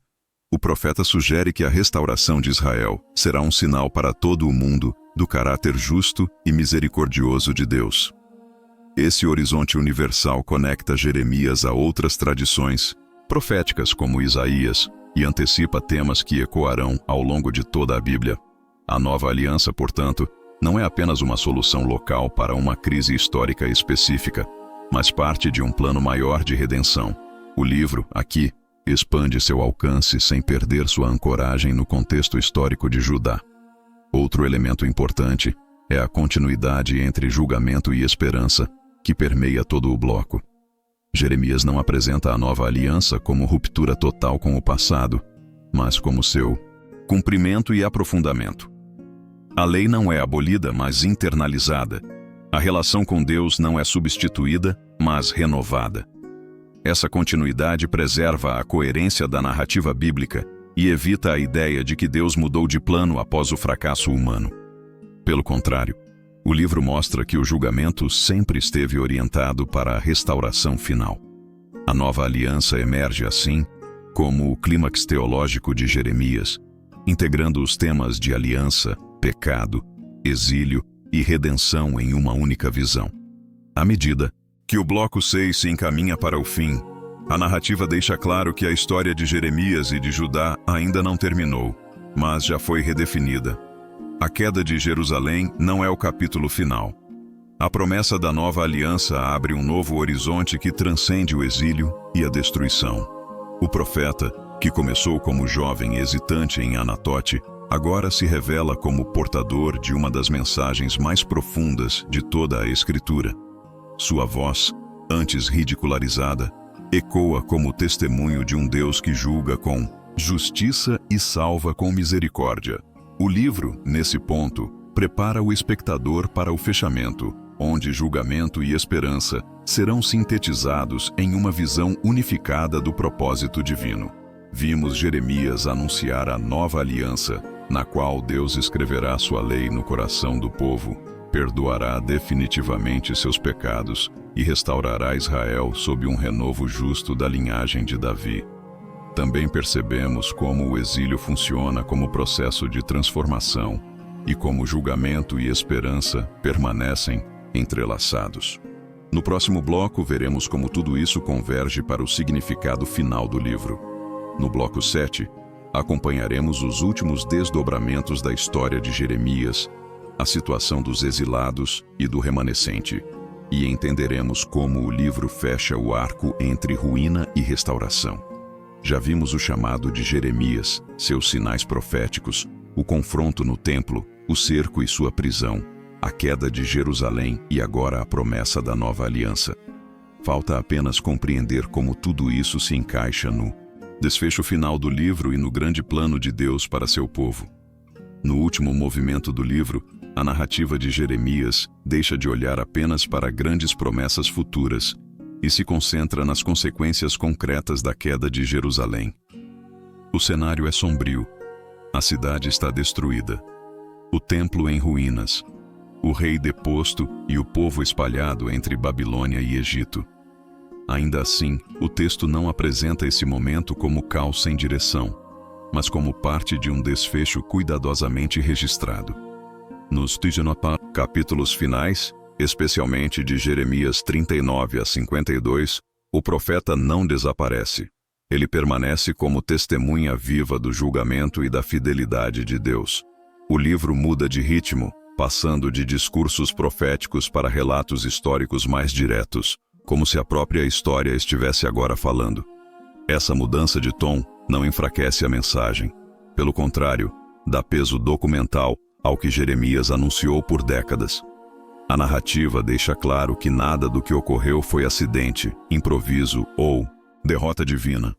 o profeta sugere que a restauração de Israel será um sinal para todo o mundo do caráter justo e misericordioso de Deus. Esse horizonte universal conecta Jeremias a outras tradições proféticas como Isaías e antecipa temas que ecoarão ao longo de toda a Bíblia. A nova aliança, portanto, não é apenas uma solução local para uma crise histórica específica, mas parte de um plano maior de redenção. O livro, aqui, expande seu alcance sem perder sua ancoragem no contexto histórico de Judá. Outro elemento importante é a continuidade entre julgamento e esperança, que permeia todo o bloco. Jeremias não apresenta a nova aliança como ruptura total com o passado, mas como seu cumprimento e aprofundamento. A lei não é abolida, mas internalizada. A relação com Deus não é substituída, mas renovada. Essa continuidade preserva a coerência da narrativa bíblica e evita a ideia de que Deus mudou de plano após o fracasso humano. Pelo contrário, o livro mostra que o julgamento sempre esteve orientado para a restauração final. A nova aliança emerge assim, como o clímax teológico de Jeremias, integrando os temas de aliança, pecado, exílio e redenção em uma única visão. À medida que o bloco 6 se encaminha para o fim, a narrativa deixa claro que a história de Jeremias e de Judá ainda não terminou, mas já foi redefinida. A queda de Jerusalém não é o capítulo final. A promessa da nova aliança abre um novo horizonte que transcende o exílio e a destruição. O profeta, que começou como jovem hesitante em Anatote, agora se revela como portador de uma das mensagens mais profundas de toda a Escritura. Sua voz, antes ridicularizada, ecoa como testemunho de um Deus que julga com justiça e salva com misericórdia. O livro, nesse ponto, prepara o espectador para o fechamento, onde julgamento e esperança serão sintetizados em uma visão unificada do propósito divino. Vimos Jeremias anunciar a nova aliança, na qual Deus escreverá sua lei no coração do povo, perdoará definitivamente seus pecados e restaurará Israel sob um renovo justo da linhagem de Davi. Também percebemos como o exílio funciona como processo de transformação e como julgamento e esperança permanecem entrelaçados. No próximo bloco, veremos como tudo isso converge para o significado final do livro. No bloco 7, acompanharemos os últimos desdobramentos da história de Jeremias, a situação dos exilados e do remanescente, e entenderemos como o livro fecha o arco entre ruína e restauração. Já vimos o chamado de Jeremias, seus sinais proféticos, o confronto no templo, o cerco e sua prisão, a queda de Jerusalém e agora a promessa da nova aliança. Falta apenas compreender como tudo isso se encaixa no desfecho final do livro e no grande plano de Deus para seu povo. No último movimento do livro, a narrativa de Jeremias deixa de olhar apenas para grandes promessas futuras e se concentra nas consequências concretas da queda de Jerusalém. O cenário é sombrio. A cidade está destruída. O templo em ruínas. O rei deposto e o povo espalhado entre Babilônia e Egito. Ainda assim, o texto não apresenta esse momento como caos sem direção, mas como parte de um desfecho cuidadosamente registrado. Nos 19 capítulos finais, especialmente de Jeremias 39 a 52, o profeta não desaparece. Ele permanece como testemunha viva do julgamento e da fidelidade de Deus. O livro muda de ritmo, passando de discursos proféticos para relatos históricos mais diretos, como se a própria história estivesse agora falando. Essa mudança de tom não enfraquece a mensagem. Pelo contrário, dá peso documental ao que Jeremias anunciou por décadas. A narrativa deixa claro que nada do que ocorreu foi acidente, improviso ou derrota divina.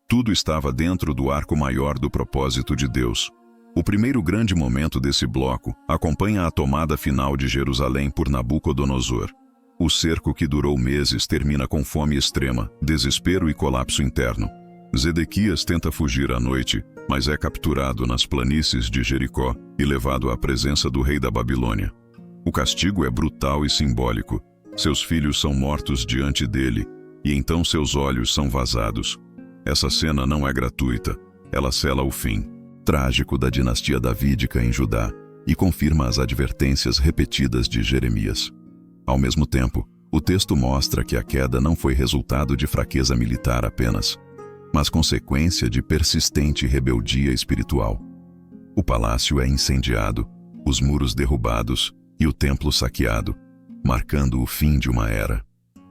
Tudo estava dentro do arco maior do propósito de Deus. O primeiro grande momento desse bloco acompanha a tomada final de Jerusalém por Nabucodonosor. O cerco que durou meses termina com fome extrema, desespero e colapso interno. Zedequias tenta fugir à noite, mas é capturado nas planícies de Jericó e levado à presença do rei da Babilônia. O castigo é brutal e simbólico. Seus filhos são mortos diante dele, e então seus olhos são vazados. Essa cena não é gratuita. Ela sela o fim trágico da dinastia davídica em Judá e confirma as advertências repetidas de Jeremias. Ao mesmo tempo, o texto mostra que a queda não foi resultado de fraqueza militar apenas, mas consequência de persistente rebeldia espiritual. O palácio é incendiado, os muros derrubados e o templo saqueado, marcando o fim de uma era.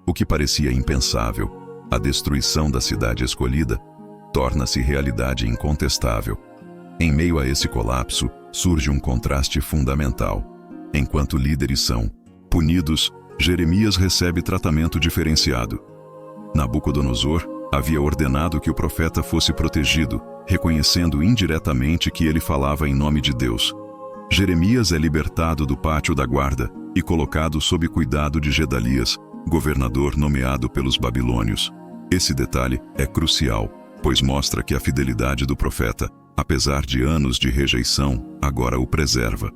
O que parecia impensável, a destruição da cidade escolhida, torna-se realidade incontestável. Em meio a esse colapso, surge um contraste fundamental. Enquanto líderes são punidos, Jeremias recebe tratamento diferenciado. Nabucodonosor havia ordenado que o profeta fosse protegido, reconhecendo indiretamente que ele falava em nome de Deus. Jeremias é libertado do pátio da guarda e colocado sob cuidado de Gedalias, governador nomeado pelos babilônios. Esse detalhe é crucial, pois mostra que a fidelidade do profeta, apesar de anos de rejeição, agora o preserva.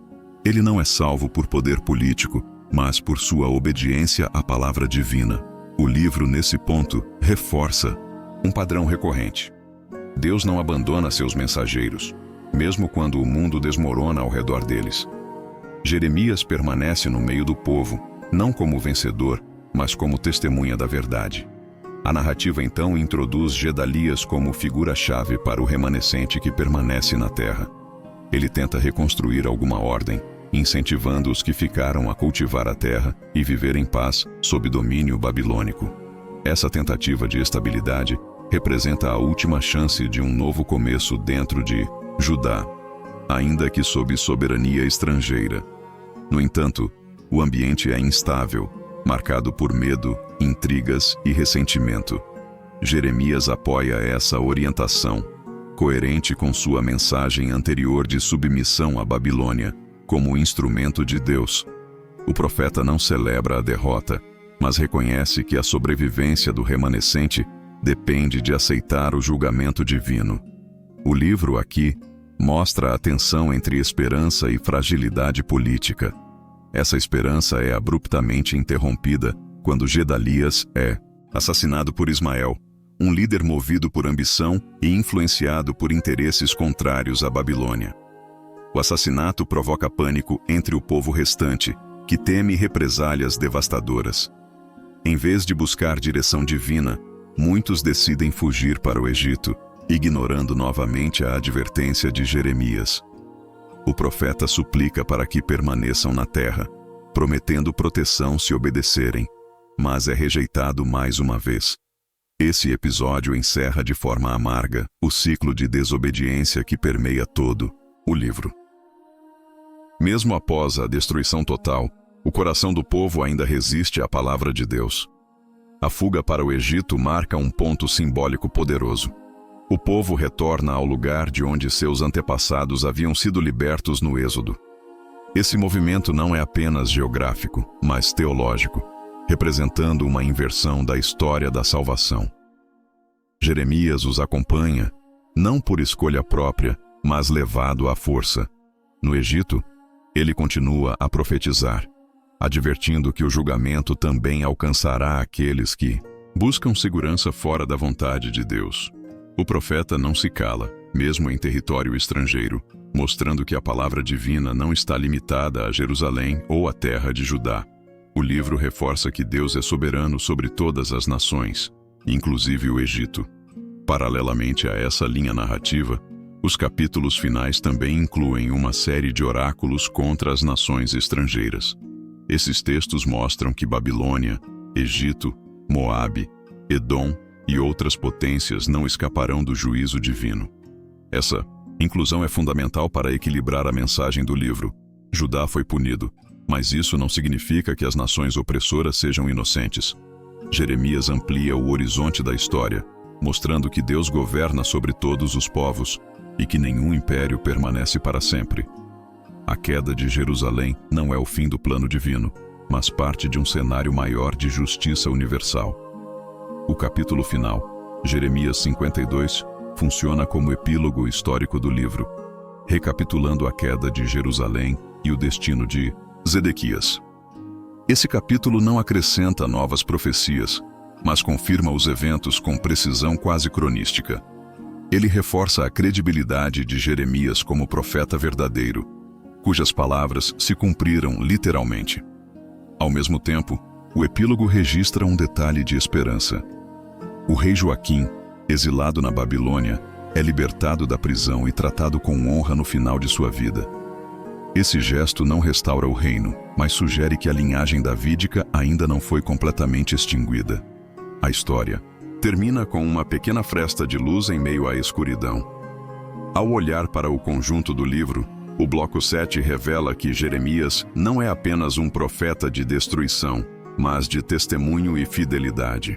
Ele não é salvo por poder político, mas por sua obediência à palavra divina. O livro, nesse ponto, reforça um padrão recorrente. Deus não abandona seus mensageiros, mesmo quando o mundo desmorona ao redor deles. Jeremias permanece no meio do povo, não como vencedor, mas como testemunha da verdade. A narrativa então introduz Gedalias como figura-chave para o remanescente que permanece na terra. Ele tenta reconstruir alguma ordem, incentivando os que ficaram a cultivar a terra e viver em paz sob domínio babilônico. Essa tentativa de estabilidade representa a última chance de um novo começo dentro de Judá, ainda que sob soberania estrangeira. No entanto, o ambiente é instável, marcado por medo, intrigas e ressentimento. Jeremias apoia essa orientação, coerente com sua mensagem anterior de submissão à Babilônia, como instrumento de Deus. O profeta não celebra a derrota, mas reconhece que a sobrevivência do remanescente depende de aceitar o julgamento divino. O livro aqui mostra a tensão entre esperança e fragilidade política. Essa esperança é abruptamente interrompida quando Gedalias é assassinado por Ismael, um líder movido por ambição e influenciado por interesses contrários à Babilônia. O assassinato provoca pânico entre o povo restante, que teme represálias devastadoras. Em vez de buscar direção divina, muitos decidem fugir para o Egito, ignorando novamente a advertência de Jeremias. O profeta suplica para que permaneçam na terra, prometendo proteção se obedecerem, mas é rejeitado mais uma vez. Esse episódio encerra de forma amarga o ciclo de desobediência que permeia todo o livro. Mesmo após a destruição total, o coração do povo ainda resiste à palavra de Deus. A fuga para o Egito marca um ponto simbólico poderoso. O povo retorna ao lugar de onde seus antepassados haviam sido libertos no Êxodo. Esse movimento não é apenas geográfico, mas teológico, representando uma inversão da história da salvação. Jeremias os acompanha, não por escolha própria, mas levado à força. No Egito, ele continua a profetizar, advertindo que o julgamento também alcançará aqueles que buscam segurança fora da vontade de Deus. O profeta não se cala, mesmo em território estrangeiro, mostrando que a palavra divina não está limitada a Jerusalém ou a terra de Judá. O livro reforça que Deus é soberano sobre todas as nações, inclusive o Egito. Paralelamente a essa linha narrativa, os capítulos finais também incluem uma série de oráculos contra as nações estrangeiras. Esses textos mostram que Babilônia, Egito, Moabe, Edom e outras potências não escaparão do juízo divino. Essa inclusão é fundamental para equilibrar a mensagem do livro. Judá foi punido, mas isso não significa que as nações opressoras sejam inocentes. Jeremias amplia o horizonte da história, mostrando que Deus governa sobre todos os povos e que nenhum império permanece para sempre. A queda de Jerusalém não é o fim do plano divino, mas parte de um cenário maior de justiça universal. O capítulo final, Jeremias 52, funciona como epílogo histórico do livro, recapitulando a queda de Jerusalém e o destino de Zedequias. Esse capítulo não acrescenta novas profecias, mas confirma os eventos com precisão quase cronística. Ele reforça a credibilidade de Jeremias como profeta verdadeiro, cujas palavras se cumpriram literalmente. Ao mesmo tempo, o epílogo registra um detalhe de esperança. O rei Joaquim, exilado na Babilônia, é libertado da prisão e tratado com honra no final de sua vida. Esse gesto não restaura o reino, mas sugere que a linhagem davídica ainda não foi completamente extinguida. A história termina com uma pequena fresta de luz em meio à escuridão. Ao olhar para o conjunto do livro, o bloco 7 revela que Jeremias não é apenas um profeta de destruição, mas de testemunho e fidelidade.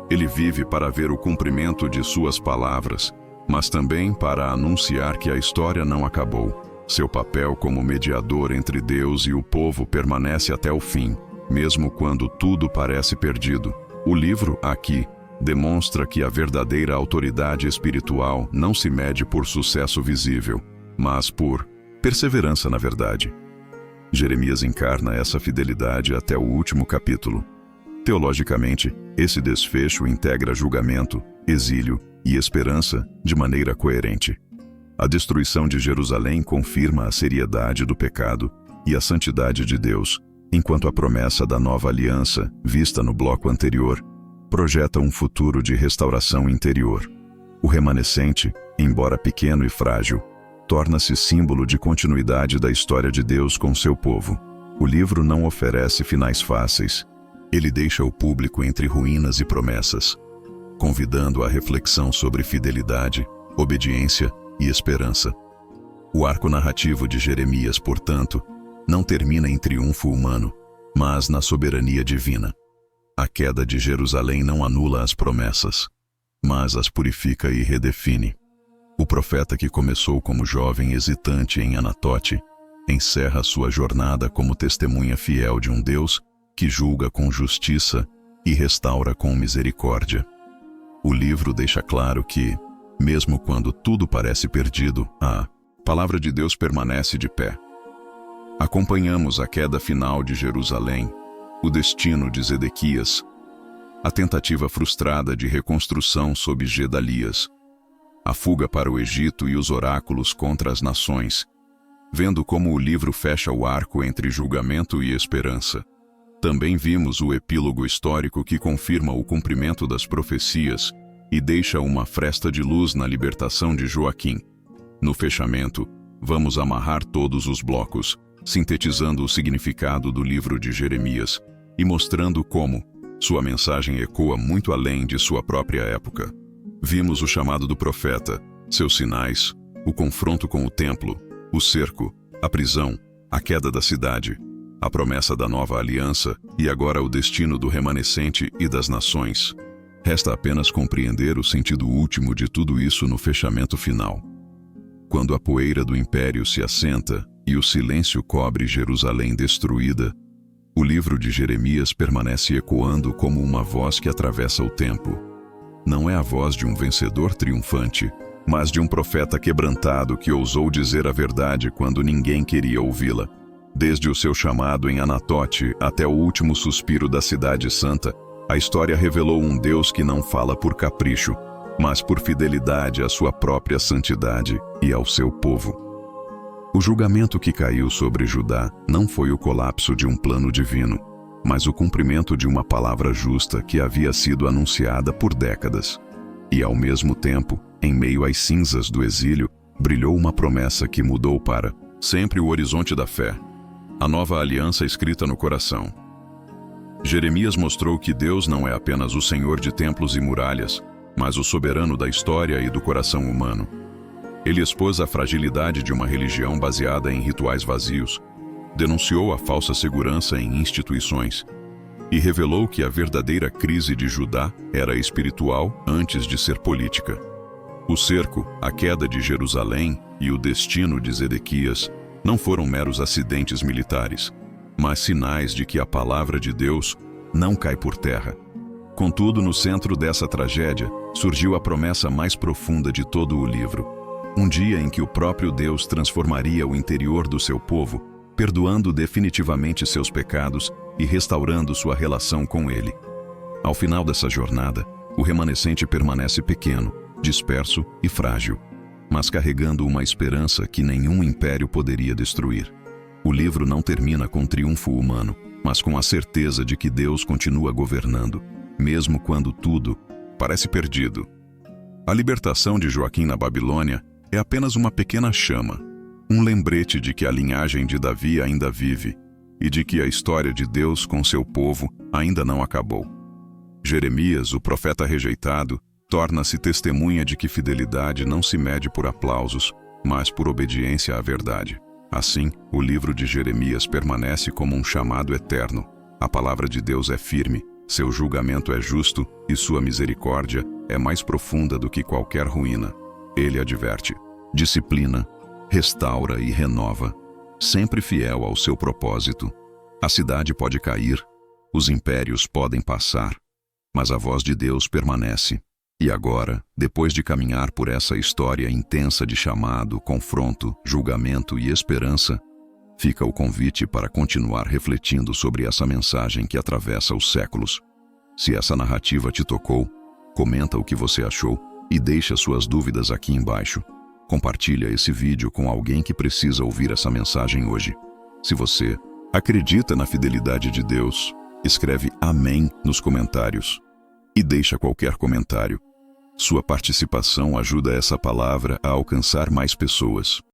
Ele vive para ver o cumprimento de suas palavras, mas também para anunciar que a história não acabou. Seu papel como mediador entre Deus e o povo permanece até o fim, mesmo quando tudo parece perdido. O livro, aqui, demonstra que a verdadeira autoridade espiritual não se mede por sucesso visível, mas por perseverança na verdade. Jeremias encarna essa fidelidade até o último capítulo. Teologicamente, esse desfecho integra julgamento, exílio e esperança de maneira coerente. A destruição de Jerusalém confirma a seriedade do pecado e a santidade de Deus, enquanto a promessa da nova aliança, vista no bloco anterior, projeta um futuro de restauração interior. O remanescente, embora pequeno e frágil, torna-se símbolo de continuidade da história de Deus com seu povo. O livro não oferece finais fáceis. Ele deixa o público entre ruínas e promessas, convidando a reflexão sobre fidelidade, obediência e esperança. O arco narrativo de Jeremias, portanto, não termina em triunfo humano, mas na soberania divina. A queda de Jerusalém não anula as promessas, mas as purifica e redefine. O profeta que começou como jovem hesitante em Anatote, encerra sua jornada como testemunha fiel de um Deus que julga com justiça e restaura com misericórdia. O livro deixa claro que, mesmo quando tudo parece perdido, a palavra de Deus permanece de pé. Acompanhamos a queda final de Jerusalém, o destino de Zedequias, a tentativa frustrada de reconstrução sob Gedalias, a fuga para o Egito e os oráculos contra as nações, vendo como o livro fecha o arco entre julgamento e esperança. Também vimos o epílogo histórico que confirma o cumprimento das profecias e deixa uma fresta de luz na libertação de Joaquim. No fechamento, vamos amarrar todos os blocos, sintetizando o significado do livro de Jeremias e mostrando como sua mensagem ecoa muito além de sua própria época. Vimos o chamado do profeta, seus sinais, o confronto com o templo, o cerco, a prisão, a queda da cidade, a promessa da nova aliança e agora o destino do remanescente e das nações. Resta apenas compreender o sentido último de tudo isso no fechamento final. Quando a poeira do império se assenta e o silêncio cobre Jerusalém destruída, o livro de Jeremias permanece ecoando como uma voz que atravessa o tempo. Não é a voz de um vencedor triunfante, mas de um profeta quebrantado que ousou dizer a verdade quando ninguém queria ouvi-la. Desde o seu chamado em Anatote até o último suspiro da Cidade Santa, a história revelou um Deus que não fala por capricho, mas por fidelidade à sua própria santidade e ao seu povo. O julgamento que caiu sobre Judá não foi o colapso de um plano divino, mas o cumprimento de uma palavra justa que havia sido anunciada por décadas. E ao mesmo tempo, em meio às cinzas do exílio, brilhou uma promessa que mudou para sempre o horizonte da fé, a nova aliança escrita no coração. Jeremias mostrou que Deus não é apenas o Senhor de templos e muralhas, mas o soberano da história e do coração humano. Ele expôs a fragilidade de uma religião baseada em rituais vazios, denunciou a falsa segurança em instituições e revelou que a verdadeira crise de Judá era espiritual antes de ser política. O cerco, a queda de Jerusalém e o destino de Zedequias não foram meros acidentes militares, mas sinais de que a palavra de Deus não cai por terra. Contudo, no centro dessa tragédia, surgiu a promessa mais profunda de todo o livro. Um dia em que o próprio Deus transformaria o interior do seu povo, perdoando definitivamente seus pecados e restaurando sua relação com ele. Ao final dessa jornada, o remanescente permanece pequeno, disperso e frágil, mas carregando uma esperança que nenhum império poderia destruir. O livro não termina com triunfo humano, mas com a certeza de que Deus continua governando, mesmo quando tudo parece perdido. A libertação de Joaquim na Babilônia é apenas uma pequena chama, um lembrete de que a linhagem de Davi ainda vive e de que a história de Deus com seu povo ainda não acabou. Jeremias, o profeta rejeitado, torna-se testemunha de que fidelidade não se mede por aplausos, mas por obediência à verdade. Assim, o livro de Jeremias permanece como um chamado eterno. A palavra de Deus é firme, seu julgamento é justo e sua misericórdia é mais profunda do que qualquer ruína. Ele adverte, disciplina, restaura e renova, sempre fiel ao seu propósito. A cidade pode cair, os impérios podem passar, mas a voz de Deus permanece. E agora, depois de caminhar por essa história intensa de chamado, confronto, julgamento e esperança, fica o convite para continuar refletindo sobre essa mensagem que atravessa os séculos. Se essa narrativa te tocou, comenta o que você achou e deixa suas dúvidas aqui embaixo. Compartilha esse vídeo com alguém que precisa ouvir essa mensagem hoje. Se você acredita na fidelidade de Deus, escreve Amém nos comentários e deixa qualquer comentário. Sua participação ajuda essa palavra a alcançar mais pessoas.